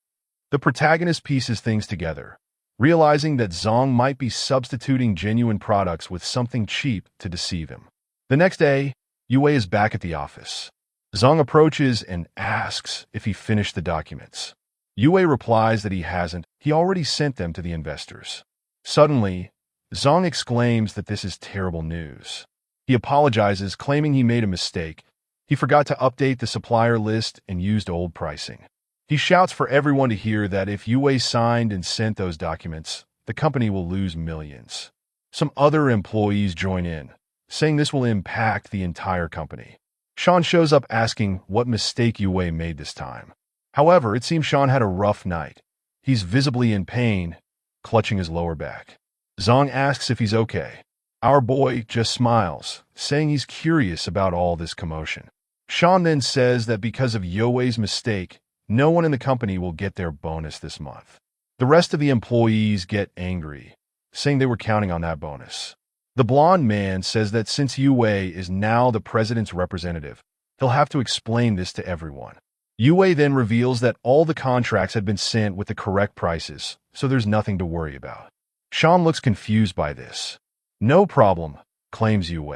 The protagonist pieces things together, realizing that Zong might be substituting genuine products with something cheap to deceive him. The next day, Yue is back at the office. Zong approaches and asks if he finished the documents. Yue replies that he hasn't, he already sent them to the investors. Suddenly, Zong exclaims that this is terrible news. He apologizes, claiming he made a mistake. He forgot to update the supplier list and used old pricing. He shouts for everyone to hear that if Yue signed and sent those documents, the company will lose millions. Some other employees join in, saying this will impact the entire company. Sean shows up asking what mistake Yue made this time. However, it seems Sean had a rough night. He's visibly in pain, clutching his lower back. Zong asks if he's okay. Our boy just smiles, saying he's curious about all this commotion. Sean then says that because of Yue's mistake, no one in the company will get their bonus this month. The rest of the employees get angry, saying they were counting on that bonus. The blonde man says that since Yue is now the president's representative, he'll have to explain this to everyone. Yue then reveals that all the contracts had been sent with the correct prices, so there's nothing to worry about. Sean looks confused by this. No problem, claims Yue,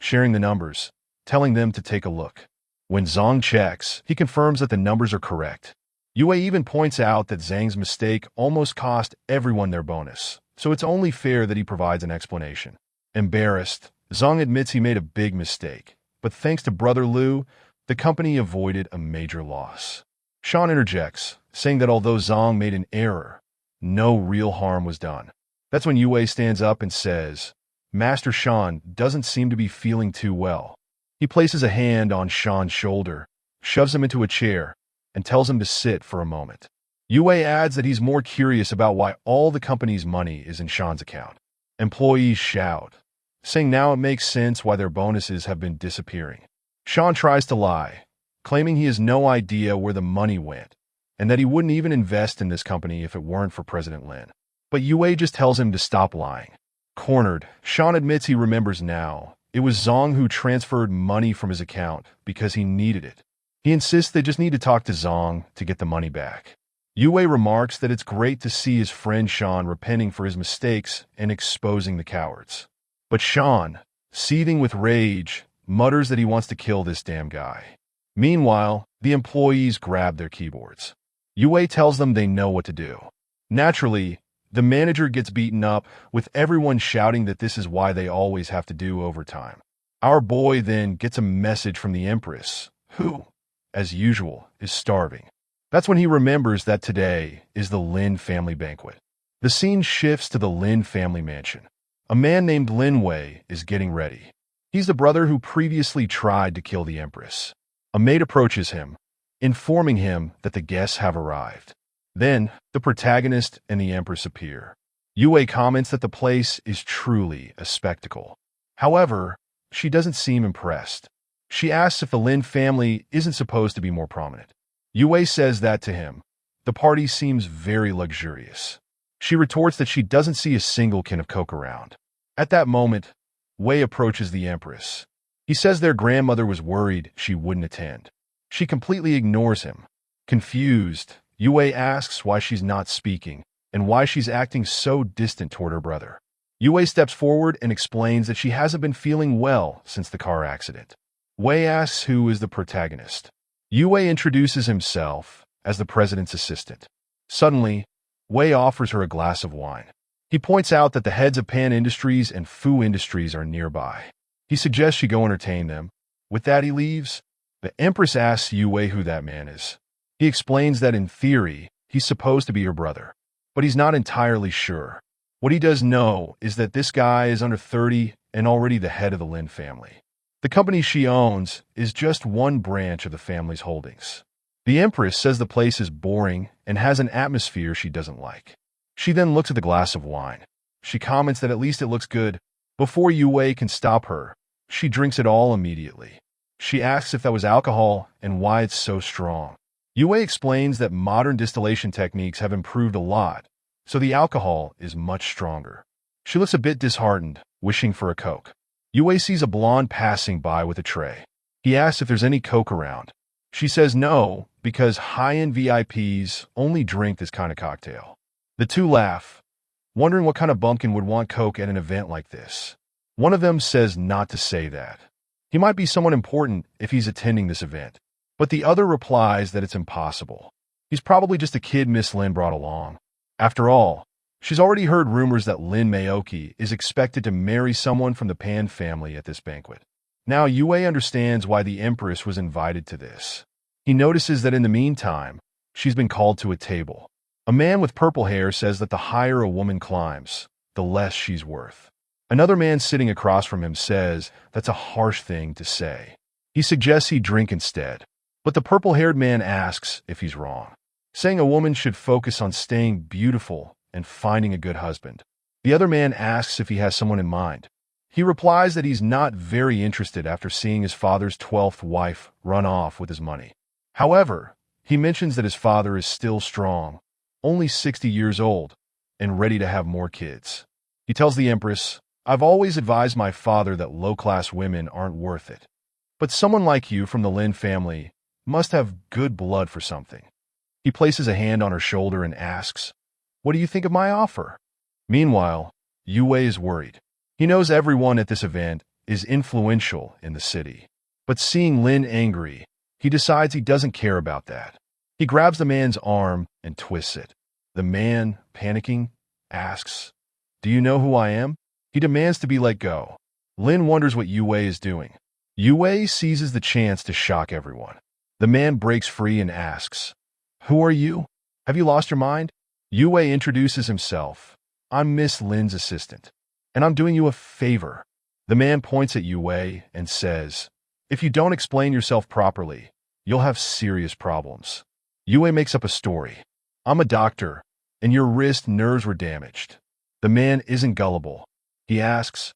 sharing the numbers, telling them to take a look. When Zong checks, he confirms that the numbers are correct. Yue even points out that Zhang's mistake almost cost everyone their bonus, so it's only fair that he provides an explanation. Embarrassed, Zong admits he made a big mistake, but thanks to Brother Liu, the company avoided a major loss. Sean interjects, saying that although Zong made an error, no real harm was done. That's when Yue stands up and says, Master Sean doesn't seem to be feeling too well. He places a hand on Sean's shoulder, shoves him into a chair, and tells him to sit for a moment. Yue adds that he's more curious about why all the company's money is in Sean's account. Employees shout, saying now it makes sense why their bonuses have been disappearing. Sean tries to lie, claiming he has no idea where the money went, and that he wouldn't even invest in this company if it weren't for President Lin. But Yue just tells him to stop lying. Cornered, Sean admits he remembers now. It was Zong who transferred money from his account because he needed it. He insists they just need to talk to Zong to get the money back. Yue remarks that it's great to see his friend Sean repenting for his mistakes and exposing the cowards. But Sean, seething with rage, mutters that he wants to kill this damn guy. Meanwhile, the employees grab their keyboards. Yue tells them they know what to do. Naturally, the manager gets beaten up, with everyone shouting that this is why they always have to do overtime. Our boy then gets a message from the Empress, who, as usual, is starving. That's when he remembers that today is the Lin family banquet. The scene shifts to the Lin family mansion. A man named Lin Wei is getting ready. He's the brother who previously tried to kill the Empress. A maid approaches him, informing him that the guests have arrived. Then, the protagonist and the Empress appear. Yue comments that the place is truly a spectacle. However, she doesn't seem impressed. She asks if the Lin family isn't supposed to be more prominent. Yue says that to him. The party seems very luxurious. She retorts that she doesn't see a single can of Coke around. At that moment, Wei approaches the Empress. He says their grandmother was worried she wouldn't attend. She completely ignores him. Confused, Yue asks why she's not speaking and why she's acting so distant toward her brother. Yue steps forward and explains that she hasn't been feeling well since the car accident. Wei asks who is the protagonist. Yue introduces himself as the president's assistant. Suddenly, Wei offers her a glass of wine. He points out that the heads of Pan Industries and Fu Industries are nearby. He suggests she go entertain them. With that, he leaves. The Empress asks Yue who that man is. He explains that in theory, he's supposed to be her brother, but he's not entirely sure. What he does know is that this guy is under 30 and already the head of the Lin family. The company she owns is just one branch of the family's holdings. The Empress says the place is boring and has an atmosphere she doesn't like. She then looks at the glass of wine. She comments that at least it looks good. Before Yue can stop her, she drinks it all immediately. She asks if that was alcohol and why it's so strong. Yue explains that modern distillation techniques have improved a lot, so the alcohol is much stronger. She looks a bit disheartened, wishing for a Coke. Yue sees a blonde passing by with a tray. He asks if there's any Coke around. She says no, because high-end VIPs only drink this kind of cocktail. The two laugh, wondering what kind of bumpkin would want Coke at an event like this. One of them says not to say that. He might be someone important if he's attending this event, but the other replies that it's impossible. He's probably just a kid Miss Lin brought along. After all, she's already heard rumors that Lin Maoki is expected to marry someone from the Pan family at this banquet. Now Yue understands why the Empress was invited to this. He notices that in the meantime, she's been called to a table. A man with purple hair says that the higher a woman climbs, the less she's worth. Another man sitting across from him says that's a harsh thing to say. He suggests he drink instead, but the purple-haired man asks if he's wrong, saying a woman should focus on staying beautiful and finding a good husband. The other man asks if he has someone in mind. He replies that he's not very interested after seeing his father's 12th wife run off with his money. However, he mentions that his father is still strong, only 60 years old, and ready to have more kids. He tells the Empress, "I've always advised my father that low-class women aren't worth it. But someone like you from the Lin family must have good blood for something." He places a hand on her shoulder and asks, "What do you think of my offer?" Meanwhile, Yue is worried. He knows everyone at this event is influential in the city. But seeing Lin angry, he decides he doesn't care about that. He grabs the man's arm and twists it. The man, panicking, asks, "Do you know who I am?" He demands to be let go. Lin wonders what Yue is doing. Yue seizes the chance to shock everyone. The man breaks free and asks, "Who are you? Have you lost your mind?" Yue introduces himself. "I'm Miss Lin's assistant, and I'm doing you a favor." The man points at Yue and says, "If you don't explain yourself properly, you'll have serious problems." Yue makes up a story. "I'm a doctor, and your wrist nerves were damaged." The man isn't gullible. He asks,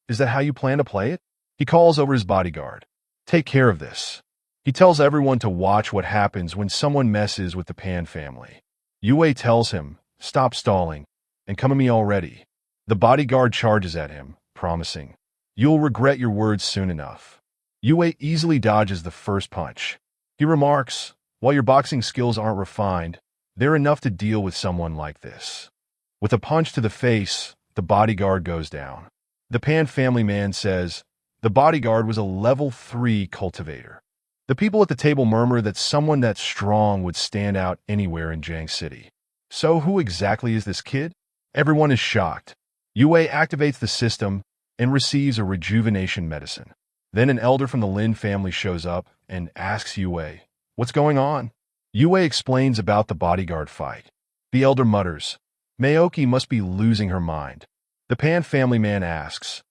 "Is that how you plan to play it?" He calls over his bodyguard. "Take care of this." He tells everyone to watch what happens when someone messes with the Pan family. Yue tells him, "Stop stalling, and come to me already." The bodyguard charges at him, promising, "You'll regret your words soon enough." Yue easily dodges the first punch. He remarks, "While your boxing skills aren't refined, they're enough to deal with someone like this." With a punch to the face, the bodyguard goes down. The Pan family man says, the bodyguard was a level 3 cultivator. The people at the table murmur that someone that strong would stand out anywhere in Jiang City. So who exactly is this kid? Everyone is shocked. Yue activates the system and receives a rejuvenation medicine. Then an elder from the Lin family shows up and asks Yue, "What's going on?" Yue explains about the bodyguard fight. The elder mutters, "Maoki must be losing her mind." The Pan family man asks,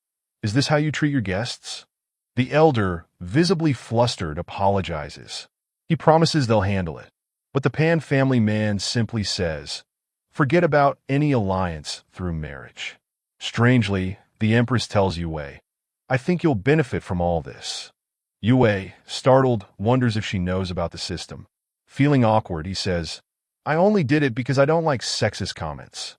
"Is this how you treat your guests?" The elder, visibly flustered, apologizes. He promises they'll handle it. But the Pan family man simply says, "Forget about any alliance through marriage." Strangely, the Empress tells Yue, "I think you'll benefit from all this." Yue, startled, wonders if she knows about the system. Feeling awkward, he says, "I only did it because I don't like sexist comments."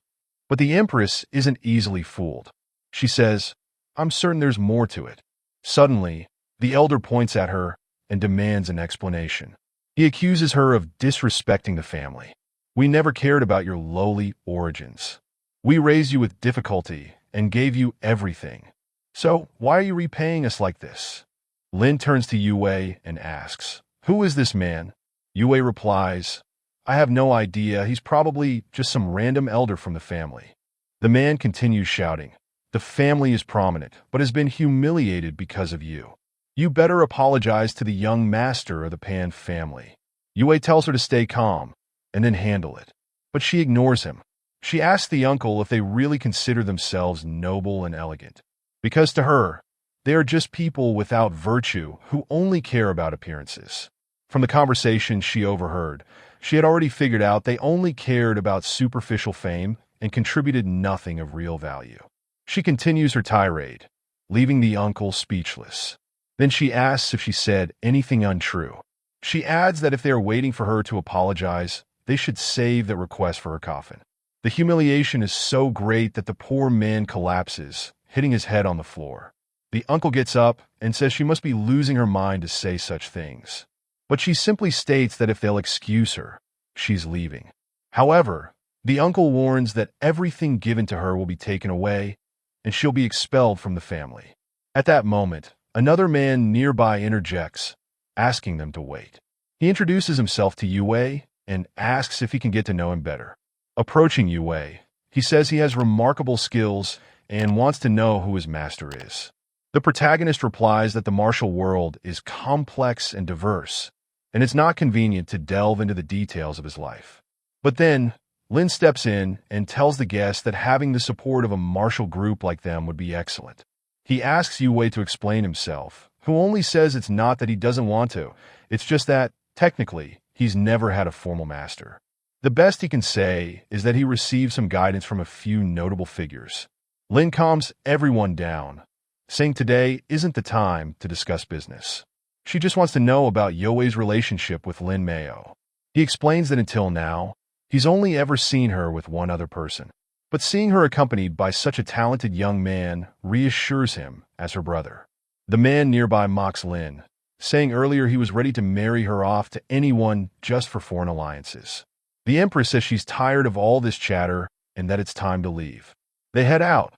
But the Empress isn't easily fooled. She says, "I'm certain there's more to it." Suddenly, the elder points at her and demands an explanation. He accuses her of disrespecting the family. "We never cared about your lowly origins. We raised you with difficulty and gave you everything. So why are you repaying us like this?" Lin turns to Yue and asks, "Who is this man?" Yue replies, I have no idea. He's probably just some random elder from the family. The man continues shouting, the family is prominent, but has been humiliated because of you. You better apologize to the young master of the Pan family. Yue tells her to stay calm and then handle it. But she ignores him. She asks the uncle if they really consider themselves noble and elegant. Because to her, they are just people without virtue who only care about appearances. From the conversation she overheard, she had already figured out they only cared about superficial fame and contributed nothing of real value. She continues her tirade, leaving the uncle speechless. Then she asks if she said anything untrue. She adds that if they are waiting for her to apologize, they should save that request for her coffin. The humiliation is so great that the poor man collapses, hitting his head on the floor. The uncle gets up and says she must be losing her mind to say such things. But she simply states that if they'll excuse her, she's leaving. However, the uncle warns that everything given to her will be taken away, and she'll be expelled from the family. At that moment, another man nearby interjects, asking them to wait. He introduces himself to Yue and asks if he can get to know him better. Approaching Yue, he says he has remarkable skills and wants to know who his master is. The protagonist replies that the martial world is complex and diverse, and it's not convenient to delve into the details of his life. But then, Lin steps in and tells the guest that having the support of a martial group like them would be excellent. He asks Yue to explain himself, who only says it's not that he doesn't want to, it's just that, technically, he's never had a formal master. The best he can say is that he received some guidance from a few notable figures. Lin calms everyone down, saying today isn't the time to discuss business. She just wants to know about Yue's relationship with Lin Meo. He explains that until now, he's only ever seen her with one other person. But seeing her accompanied by such a talented young man reassures him as her brother. The man nearby mocks Lin, saying earlier he was ready to marry her off to anyone just for foreign alliances. The Empress says she's tired of all this chatter and that it's time to leave. They head out,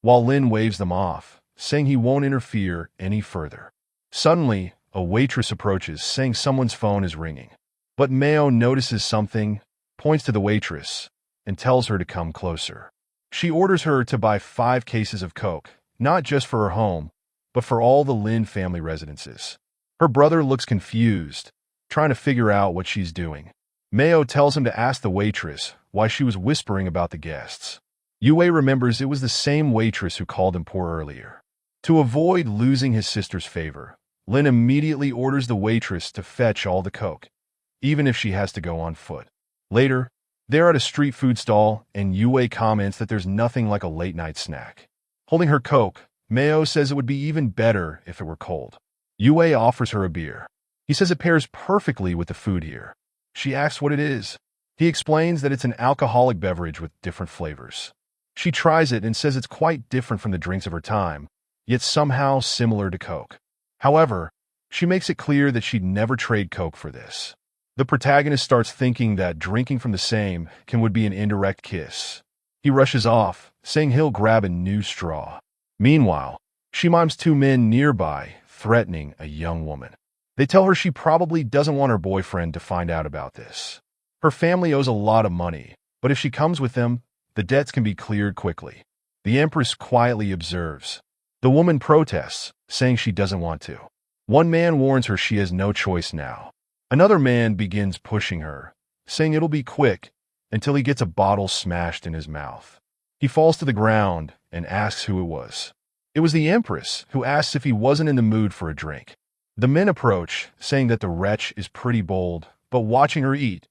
while Lin waves them off, saying he won't interfere any further. Suddenly, a waitress approaches, saying someone's phone is ringing. But Meo notices something, points to the waitress, and tells her to come closer. She orders her to buy 5 cases of Coke, not just for her home, but for all the Lin family residences. Her brother looks confused, trying to figure out what she's doing. Meo tells him to ask the waitress why she was whispering about the guests. Yue remembers it was the same waitress who called him poor earlier. To avoid losing his sister's favor, Lin immediately orders the waitress to fetch all the Coke, even if she has to go on foot. Later, they're at a street food stall, and Yue comments that there's nothing like a late-night snack. Holding her Coke, Meo says it would be even better if it were cold. Yue offers her a beer. He says it pairs perfectly with the food here. She asks what it is. He explains that it's an alcoholic beverage with different flavors. She tries it and says it's quite different from the drinks of her time, yet somehow similar to Coke. However, she makes it clear that she'd never trade Coke for this. The protagonist starts thinking that drinking from the same would be an indirect kiss. He rushes off, saying he'll grab a new straw. Meanwhile, she mimes 2 men nearby, threatening a young woman. They tell her she probably doesn't want her boyfriend to find out about this. Her family owes a lot of money, but if she comes with them, the debts can be cleared quickly. The Empress quietly observes. The woman protests, saying she doesn't want to. One man warns her she has no choice now. Another man begins pushing her, saying it'll be quick, until he gets a bottle smashed in his mouth. He falls to the ground and asks who it was. It was the Empress, who asks if he wasn't in the mood for a drink. The men approach, saying that the wretch is pretty bold, but watching her eat.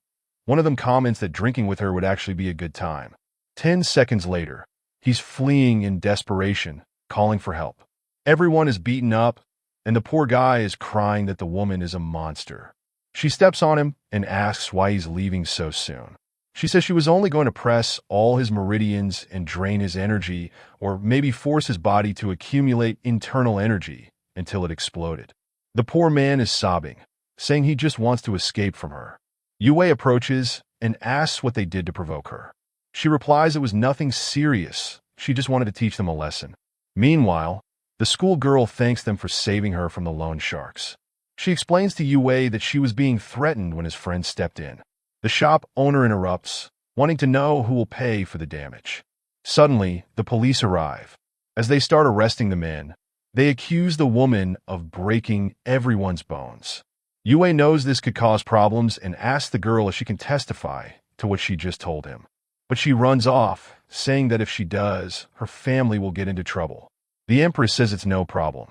One of them comments that drinking with her would actually be a good time. 10 seconds later, he's fleeing in desperation, calling for help. Everyone is beaten up, and the poor guy is crying that the woman is a monster. She steps on him and asks why he's leaving so soon. She says she was only going to press all his meridians and drain his energy, or maybe force his body to accumulate internal energy until it exploded. The poor man is sobbing, saying he just wants to escape from her. Yue approaches and asks what they did to provoke her. She replies it was nothing serious, she just wanted to teach them a lesson. Meanwhile, the schoolgirl thanks them for saving her from the loan sharks. She explains to Yue that she was being threatened when his friend stepped in. The shop owner interrupts, wanting to know who will pay for the damage. Suddenly, the police arrive. As they start arresting the men, they accuse the woman of breaking everyone's bones. Yue knows this could cause problems and asks the girl if she can testify to what she just told him. But she runs off, saying that if she does, her family will get into trouble. The Empress says it's no problem.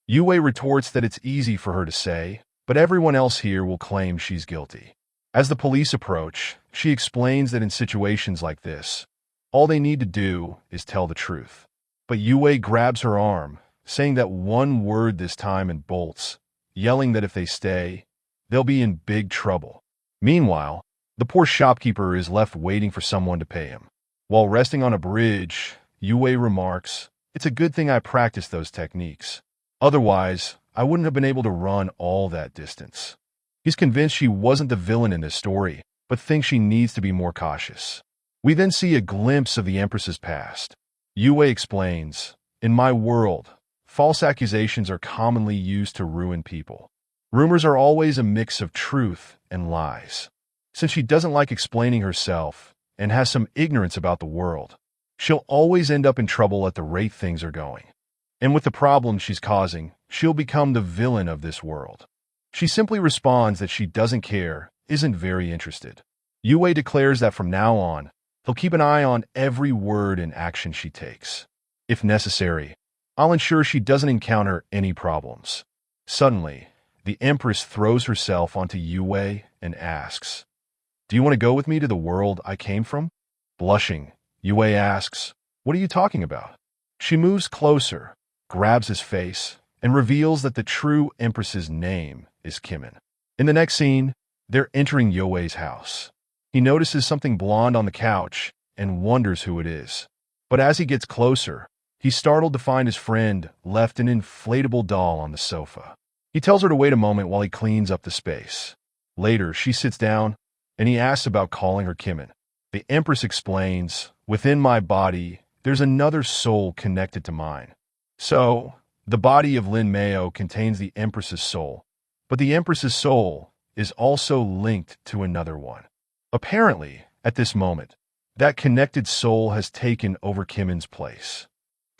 Yue retorts that it's easy for her to say, but everyone else here will claim she's guilty. As the police approach, she explains that in situations like this, all they need to do is tell the truth. But Yue grabs her arm, saying that one word this time and bolts, yelling that if they stay, they'll be in big trouble. Meanwhile, the poor shopkeeper is left waiting for someone to pay him. While resting on a bridge, Yue remarks, "It's a good thing I practiced those techniques. Otherwise, I wouldn't have been able to run all that distance." He's convinced she wasn't the villain in this story, but thinks she needs to be more cautious. We then see a glimpse of the Empress's past. Yue explains, "In my world, false accusations are commonly used to ruin people. Rumors are always a mix of truth and lies. Since she doesn't like explaining herself and has some ignorance about the world, she'll always end up in trouble at the rate things are going. And with the problems she's causing, she'll become the villain of this world." She simply responds that she doesn't care, isn't very interested. Yue declares that from now on, he'll keep an eye on every word and action she takes. If necessary, I'll ensure she doesn't encounter any problems. Suddenly, the Empress throws herself onto Yue and asks, "Do you want to go with me to the world I came from?" Blushing, Yue asks, "What are you talking about?" She moves closer, grabs his face, and reveals that the true Empress's name is Kimin. In the next scene, they're entering Yue's house. He notices something blonde on the couch and wonders who it is. But as he gets closer, he's startled to find his friend left an inflatable doll on the sofa. He tells her to wait a moment while he cleans up the space. Later, she sits down, and he asks about calling her Kimin. The Empress explains, "Within my body, there's another soul connected to mine. So, the body of Lin Meo contains the Empress's soul, but the Empress's soul is also linked to another one. Apparently, at this moment, that connected soul has taken over Kimin's place."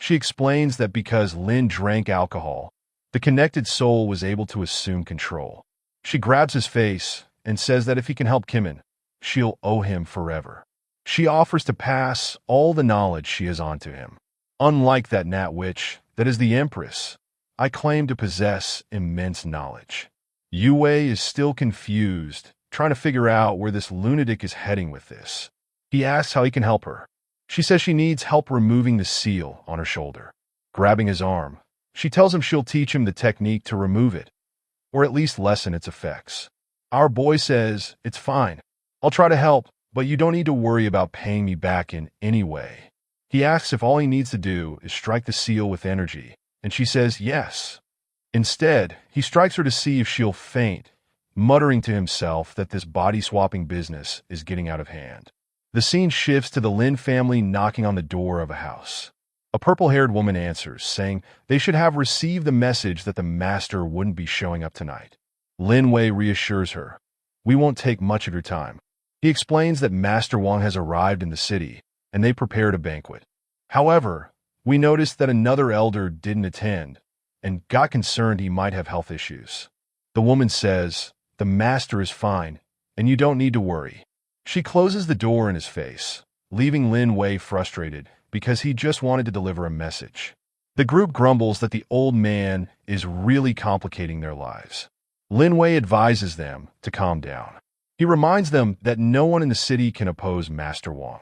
She explains that because Lin drank alcohol, the connected soul was able to assume control. She grabs his face and says that if he can help Kimin, she'll owe him forever. She offers to pass all the knowledge she has on to him. "Unlike that Nat Witch, that is the Empress, I claim to possess immense knowledge." Yue is still confused, trying to figure out where this lunatic is heading with this. He asks how he can help her. She says she needs help removing the seal on her shoulder. Grabbing his arm, she tells him she'll teach him the technique to remove it, or at least lessen its effects. Our boy says, "It's fine. I'll try to help, but you don't need to worry about paying me back in any way." He asks if all he needs to do is strike the seal with energy, and she says yes. Instead, he strikes her to see if she'll faint, muttering to himself that this body-swapping business is getting out of hand. The scene shifts to the Lin family knocking on the door of a house. A purple-haired woman answers, saying they should have received the message that the master wouldn't be showing up tonight. Lin Wei reassures her, "We won't take much of your time." He explains that Master Wang has arrived in the city, and they prepared a banquet. However, we noticed that another elder didn't attend, and got concerned he might have health issues. The woman says, "The master is fine, and you don't need to worry." She closes the door in his face, leaving Lin Wei frustrated because he just wanted to deliver a message. The group grumbles that the old man is really complicating their lives. Lin Wei advises them to calm down. He reminds them that no one in the city can oppose Master Wang.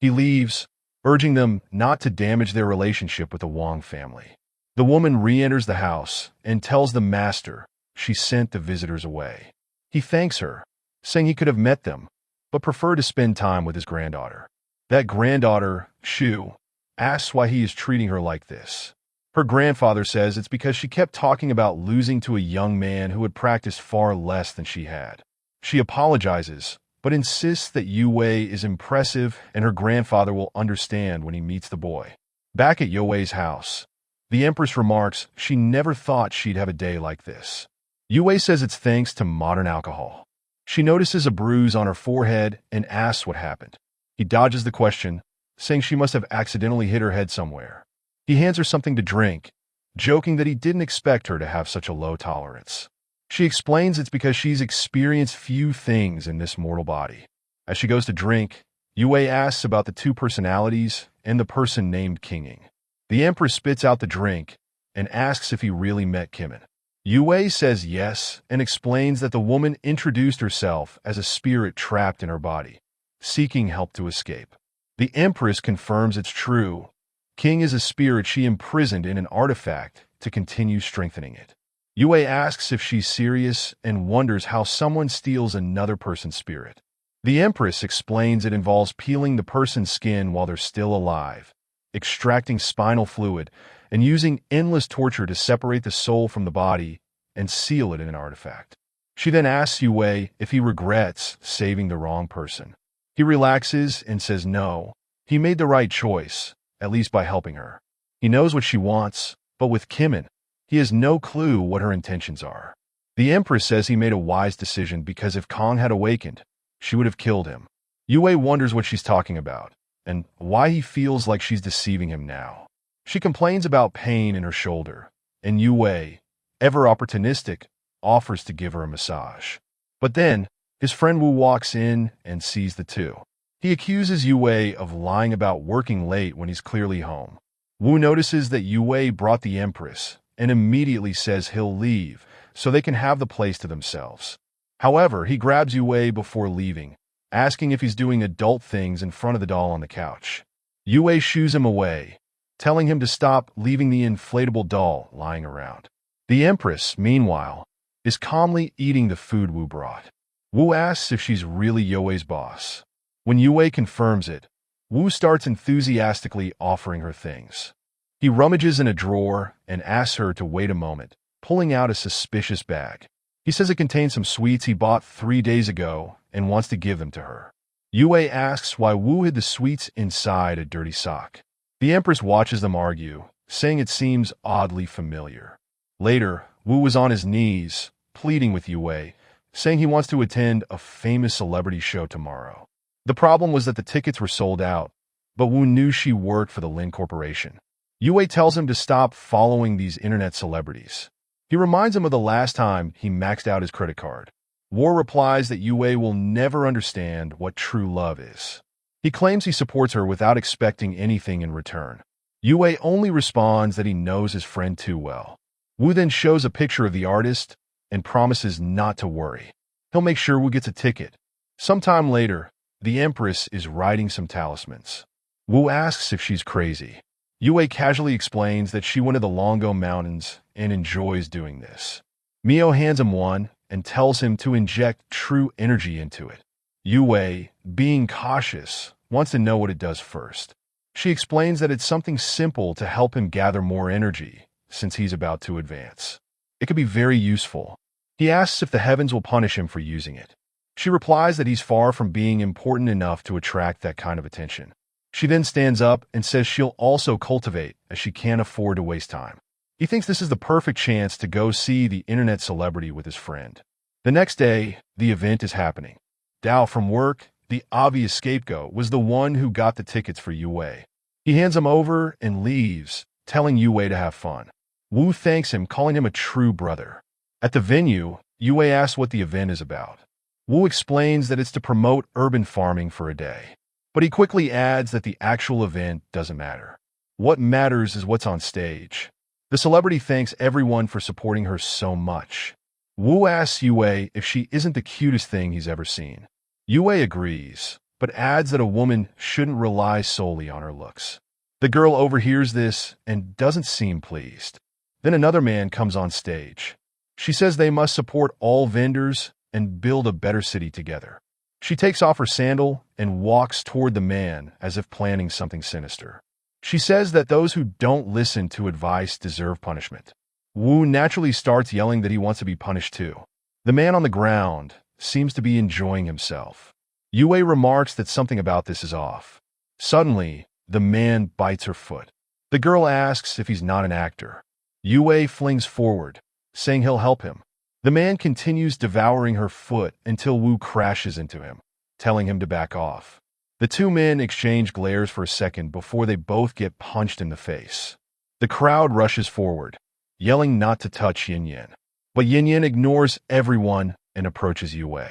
He leaves, urging them not to damage their relationship with the Wang family. The woman re-enters the house and tells the master she sent the visitors away. He thanks her, saying he could have met them, but preferred to spend time with his granddaughter. That granddaughter, Shu, asks why he is treating her like this. Her grandfather says it's because she kept talking about losing to a young man who had practiced far less than she had. She apologizes, but insists that Yue is impressive and her grandfather will understand when he meets the boy. Back at Yue's house, the Empress remarks she never thought she'd have a day like this. Yue says it's thanks to modern alcohol. She notices a bruise on her forehead and asks what happened. He dodges the question, saying she must have accidentally hit her head somewhere. He hands her something to drink, joking that he didn't expect her to have such a low tolerance. She explains it's because she's experienced few things in this mortal body. As she goes to drink, Yue asks about the two personalities and the person named Kinging. The Empress spits out the drink and asks if he really met Kimin. Yue says yes and explains that the woman introduced herself as a spirit trapped in her body, seeking help to escape. The Empress confirms it's true. King is a spirit she imprisoned in an artifact to continue strengthening it. Yue asks if she's serious and wonders how someone steals another person's spirit. The Empress explains it involves peeling the person's skin while they're still alive, extracting spinal fluid, and using endless torture to separate the soul from the body and seal it in an artifact. She then asks Yue if he regrets saving the wrong person. He relaxes and says no, he made the right choice, at least by helping her. He knows what she wants, but with Kimin, he has no clue what her intentions are. The Empress says he made a wise decision because if Kong had awakened, she would have killed him. Yue wonders what she's talking about and why he feels like she's deceiving him now. She complains about pain in her shoulder, and Yue, ever opportunistic, offers to give her a massage. But then, his friend Wu walks in and sees the two. He accuses Yue of lying about working late when he's clearly home. Wu notices that Yue brought the Empress and immediately says he'll leave so they can have the place to themselves. However, he grabs Yue before leaving, asking if he's doing adult things in front of the doll on the couch. Yue shoos him away, telling him to stop leaving the inflatable doll lying around. The Empress, meanwhile, is calmly eating the food Wu brought. Wu asks if she's really Yue's boss. When Yue confirms it, Wu starts enthusiastically offering her things. He rummages in a drawer and asks her to wait a moment, pulling out a suspicious bag. He says it contains some sweets he bought 3 days ago and wants to give them to her. Yue asks why Wu hid the sweets inside a dirty sock. The Empress watches them argue, saying it seems oddly familiar. Later, Wu was on his knees, pleading with Yue, saying he wants to attend a famous celebrity show tomorrow. The problem was that the tickets were sold out, but Wu knew she worked for the Lin Corporation. Yue tells him to stop following these internet celebrities. He reminds him of the last time he maxed out his credit card. Wu replies that Yue will never understand what true love is. He claims he supports her without expecting anything in return. Yue only responds that he knows his friend too well. Wu then shows a picture of the artist and promises not to worry. He'll make sure Wu gets a ticket. Sometime later, the Empress is writing some talismans. Wu asks if she's crazy. Yue casually explains that she went to the Longo Mountains and enjoys doing this. Mio hands him one and tells him to inject true energy into it. Yue, being cautious, wants to know what it does first. She explains that it's something simple to help him gather more energy, since he's about to advance. It could be very useful. He asks if the heavens will punish him for using it. She replies that he's far from being important enough to attract that kind of attention. She then stands up and says she'll also cultivate, as she can't afford to waste time. He thinks this is the perfect chance to go see the internet celebrity with his friend. The next day, the event is happening. Dao from work, the obvious scapegoat, was the one who got the tickets for Yue. He hands them over and leaves, telling Yue to have fun. Wu thanks him, calling him a true brother. At the venue, Yue asks what the event is about. Wu explains that it's to promote urban farming for a day. But he quickly adds that the actual event doesn't matter. What matters is what's on stage. The celebrity thanks everyone for supporting her so much. Wu asks Yue if she isn't the cutest thing he's ever seen. Yue agrees, but adds that a woman shouldn't rely solely on her looks. The girl overhears this and doesn't seem pleased. Then another man comes on stage. She says they must support all vendors and build a better city together. She takes off her sandal and walks toward the man as if planning something sinister. She says that those who don't listen to advice deserve punishment. Wu naturally starts yelling that he wants to be punished too. The man on the ground seems to be enjoying himself. Yue remarks that something about this is off. Suddenly, the man bites her foot. The girl asks if he's not an actor. Yue flings forward, saying he'll help him. The man continues devouring her foot until Wu crashes into him, telling him to back off. The two men exchange glares for a second before they both get punched in the face. The crowd rushes forward, yelling not to touch Yin Yin. But Yin Yin ignores everyone and approaches Yue.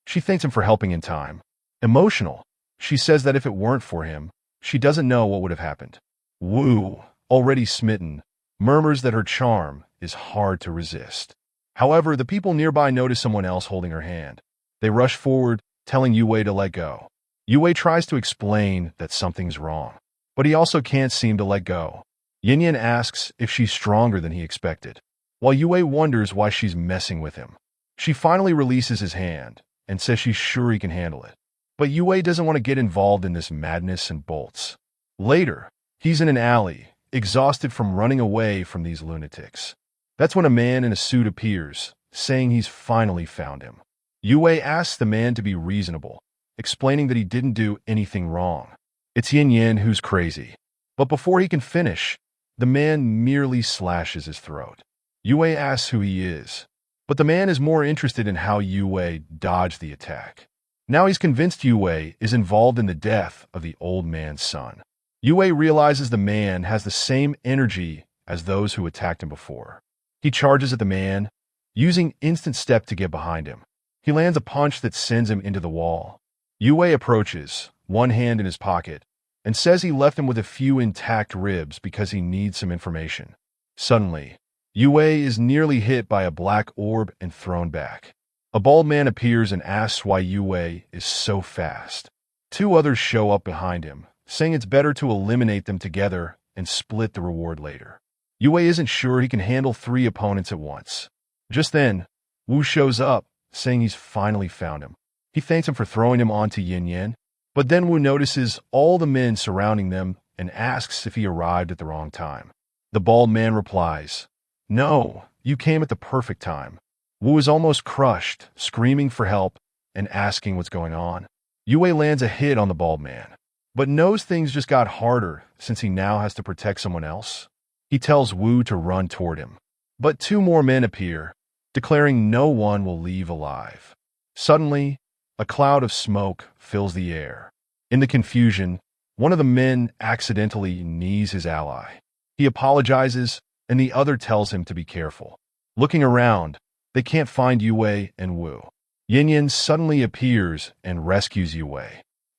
She thanks him for helping in time. Emotional, she says that if it weren't for him, she doesn't know what would have happened. Wu, already smitten, murmurs that her charm is hard to resist. However, the people nearby notice someone else holding her hand. They rush forward, telling Yue to let go. Yue tries to explain that something's wrong, but he also can't seem to let go. Yin Yin asks if she's stronger than he expected, while Yue wonders why she's messing with him. She finally releases his hand and says she's sure he can handle it. But Yue doesn't want to get involved in this madness and bolts. Later, he's in an alley, exhausted from running away from these lunatics. That's when a man in a suit appears, saying he's finally found him. Yue asks the man to be reasonable, explaining that he didn't do anything wrong. It's Yin Yin who's crazy. But before he can finish, the man merely slashes his throat. Yue asks who he is, but the man is more interested in how Yue dodged the attack. Now he's convinced Yue is involved in the death of the old man's son. Yue realizes the man has the same energy as those who attacked him before. He charges at the man, using instant step to get behind him. He lands a punch that sends him into the wall. Yue approaches, one hand in his pocket, and says he left him with a few intact ribs because he needs some information. Suddenly, Yue is nearly hit by a black orb and thrown back. A bald man appears and asks why Yue is so fast. Two others show up behind him, saying it's better to eliminate them together and split the reward later. Yue isn't sure he can handle 3 opponents at once. Just then, Wu shows up, saying he's finally found him. He thanks him for throwing him onto Yin Yin, but then Wu notices all the men surrounding them and asks if he arrived at the wrong time. The bald man replies, "No, you came at the perfect time." Wu is almost crushed, screaming for help and asking what's going on. Yue lands a hit on the bald man, but knows things just got harder since he now has to protect someone else. He tells Wu to run toward him, but 2 more men appear, declaring no one will leave alive. Suddenly, a cloud of smoke fills the air. In the confusion, one of the men accidentally knees his ally. He apologizes, and the other tells him to be careful. Looking around, they can't find Yue and Wu. Yin Yin suddenly appears and rescues Yue.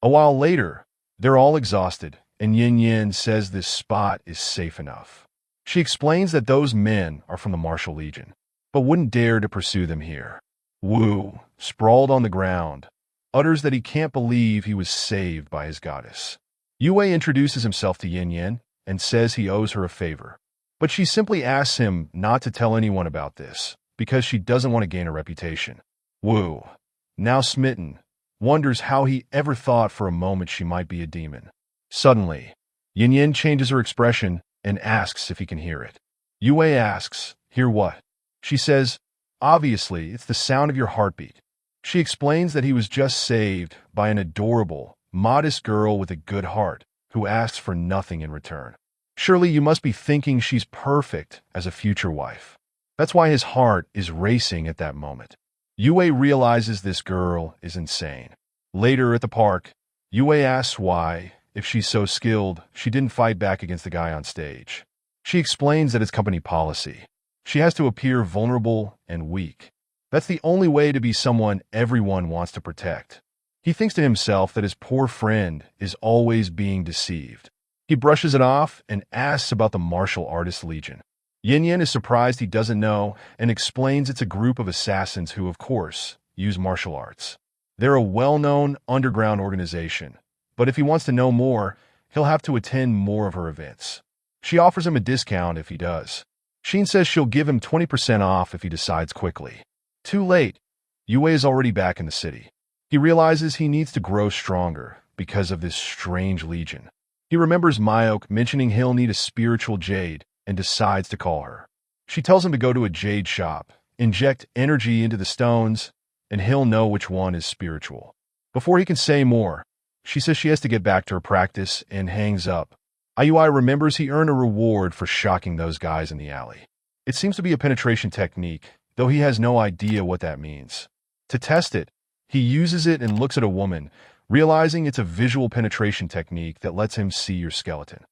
A while later, they're all exhausted, and Yin Yin says this spot is safe enough. She explains that those men are from the Martial Legion, but wouldn't dare to pursue them here. Wu, sprawled on the ground, utters that he can't believe he was saved by his goddess. Yue introduces himself to Yin Yin and says he owes her a favor, but she simply asks him not to tell anyone about this because she doesn't want to gain a reputation. Wu, now smitten, wonders how he ever thought for a moment she might be a demon. Suddenly, Yin Yin changes her expression and asks if he can hear it. Yue asks, "Hear what?" She says, "Obviously, it's the sound of your heartbeat." She explains that he was just saved by an adorable, modest girl with a good heart who asks for nothing in return. Surely you must be thinking she's perfect as a future wife. That's why his heart is racing at that moment. Yue realizes this girl is insane. Later at the park, Yue asks why, if she's so skilled, she didn't fight back against the guy on stage. She explains that it's company policy. She has to appear vulnerable and weak. That's the only way to be someone everyone wants to protect. He thinks to himself that his poor friend is always being deceived. He brushes it off and asks about the Martial Artist Legion. Yin Yin is surprised he doesn't know and explains it's a group of assassins who, of course, use martial arts. They're a well-known underground organization, but if he wants to know more, he'll have to attend more of her events. She offers him a discount if he does. Sheen says she'll give him 20% off if he decides quickly. Too late. Yue is already back in the city. He realizes he needs to grow stronger because of this strange legion. He remembers Myok mentioning he'll need a spiritual jade and decides to call her. She tells him to go to a jade shop, inject energy into the stones, and he'll know which one is spiritual. Before he can say more, she says she has to get back to her practice and hangs up. IUI remembers he earned a reward for shocking those guys in the alley. It seems to be a penetration technique, though though he has no idea what that means. To test it, he uses it and looks at a woman, realizing it's a visual penetration technique that lets him see your skeleton.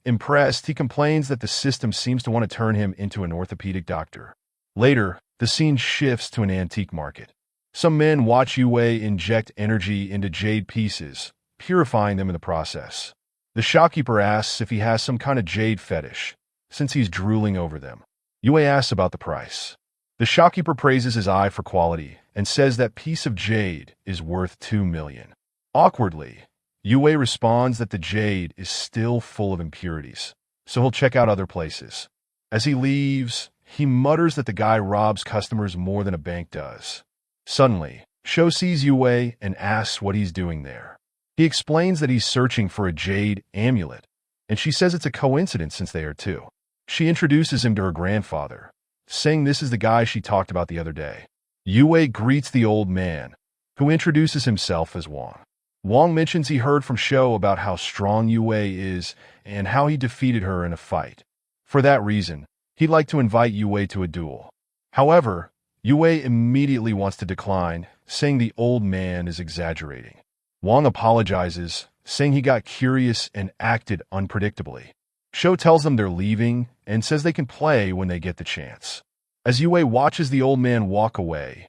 Impressed, he complains that the system seems to want to turn him into an orthopedic doctor. Later, the scene shifts to an antique market. Some men watch Yue inject energy into jade pieces, purifying them in the process. The shopkeeper asks if he has some kind of jade fetish, since he's drooling over them. Yue asks about the price. The shopkeeper praises his eye for quality and says that piece of jade is worth 2 million. Awkwardly, Yue responds that the jade is still full of impurities, so he'll check out other places. As he leaves, he mutters that the guy robs customers more than a bank does. Suddenly, Sho sees Yue and asks what he's doing there. He explains that he's searching for a jade amulet, and she says it's a coincidence since they are two. She introduces him to her grandfather, saying this is the guy she talked about the other day. Yue greets the old man, who introduces himself as Wang. Wang mentions he heard from Sho about how strong Yue is and how he defeated her in a fight. For that reason, he'd like to invite Yue to a duel. However, Yue immediately wants to decline, saying the old man is exaggerating. Wang apologizes, saying he got curious and acted unpredictably. Sho tells them they're leaving and says they can play when they get the chance. As Yue watches the old man walk away,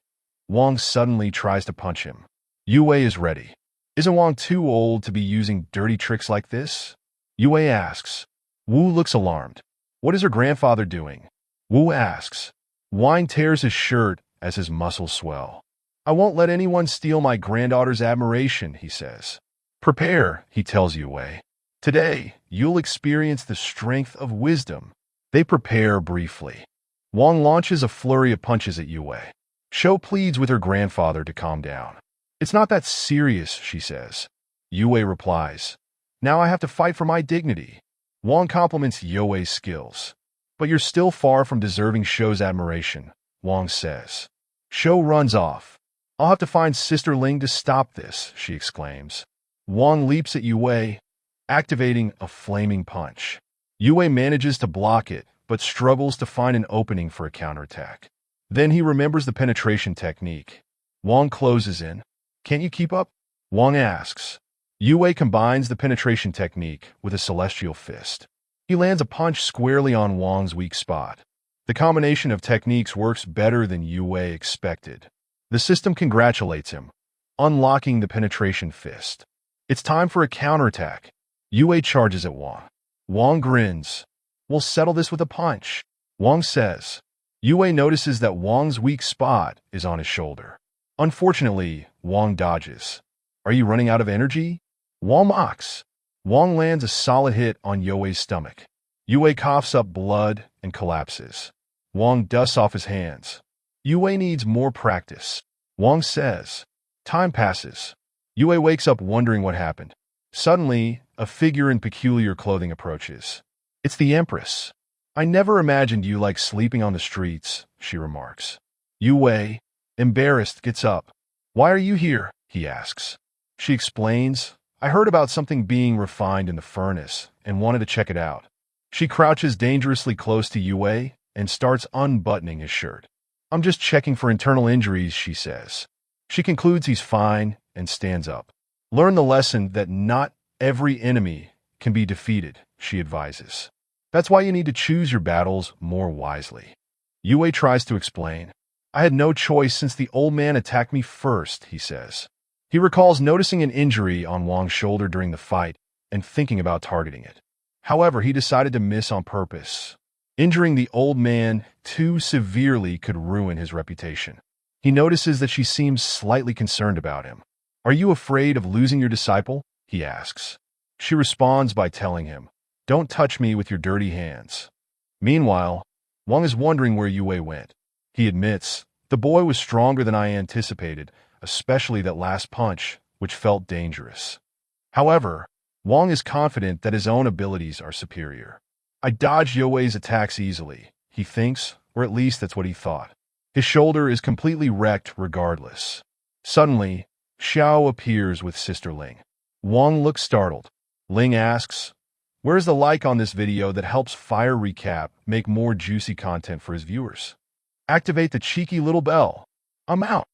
Wang suddenly tries to punch him. Yue is ready. Isn't Wang too old to be using dirty tricks like this? Yue asks. Wu looks alarmed. What is her grandfather doing? Wu asks. Wang tears his shirt as his muscles swell. I won't let anyone steal my granddaughter's admiration, he says. Prepare, he tells Yue. Today, you'll experience the strength of wisdom. They prepare briefly. Wang launches a flurry of punches at Yue. Sho pleads with her grandfather to calm down. It's not that serious, she says. Yue replies, now I have to fight for my dignity. Wang compliments Yue's skills. But you're still far from deserving Sho's admiration, Wang says. Sho runs off. I'll have to find Sister Ling to stop this, she exclaims. Wang leaps at Yue, activating a flaming punch. Yue manages to block it, but struggles to find an opening for a counterattack. Then he remembers the penetration technique. Wang closes in. Can't you keep up? Wang asks. Yue combines the penetration technique with a celestial fist. He lands a punch squarely on Wang's weak spot. The combination of techniques works better than Yue expected. The system congratulates him, unlocking the penetration fist. It's time for a counterattack. Yue charges at Wang. Wang grins. We'll settle this with a punch, Wang says. Yue notices that Wang's weak spot is on his shoulder. Unfortunately, Wang dodges. Are you running out of energy? Wang mocks. Wang lands a solid hit on Yue's stomach. Yue coughs up blood and collapses. Wang dusts off his hands. Yue needs more practice, Wang says. Time passes. Yue wakes up wondering what happened. Suddenly, a figure in peculiar clothing approaches. It's the Empress. I never imagined you like sleeping on the streets, she remarks. Yue, embarrassed, gets up. Why are you here? He asks. She explains, I heard about something being refined in the furnace and wanted to check it out. She crouches dangerously close to Yue and starts unbuttoning his shirt. I'm just checking for internal injuries, she says. She concludes he's fine and stands up. Learn the lesson that not every enemy can be defeated, she advises. That's why you need to choose your battles more wisely. Yue tries to explain. I had no choice since the old man attacked me first, he says. He recalls noticing an injury on Wang's shoulder during the fight and thinking about targeting it. However, he decided to miss on purpose. Injuring the old man too severely could ruin his reputation. He notices that she seems slightly concerned about him. Are you afraid of losing your disciple? He asks. She responds by telling him, Don't touch me with your dirty hands. Meanwhile, Wang is wondering where Yue went. He admits, the boy was stronger than I anticipated, especially that last punch, which felt dangerous. However, Wang is confident that his own abilities are superior. I dodged Yue's attacks easily, he thinks, or at least that's what he thought. His shoulder is completely wrecked regardless. Suddenly, Xiao appears with Sister Ling. Wang looks startled. Ling asks, Where's the like on this video that helps Fire Recap make more juicy content for his viewers? Activate the cheeky little bell. I'm out.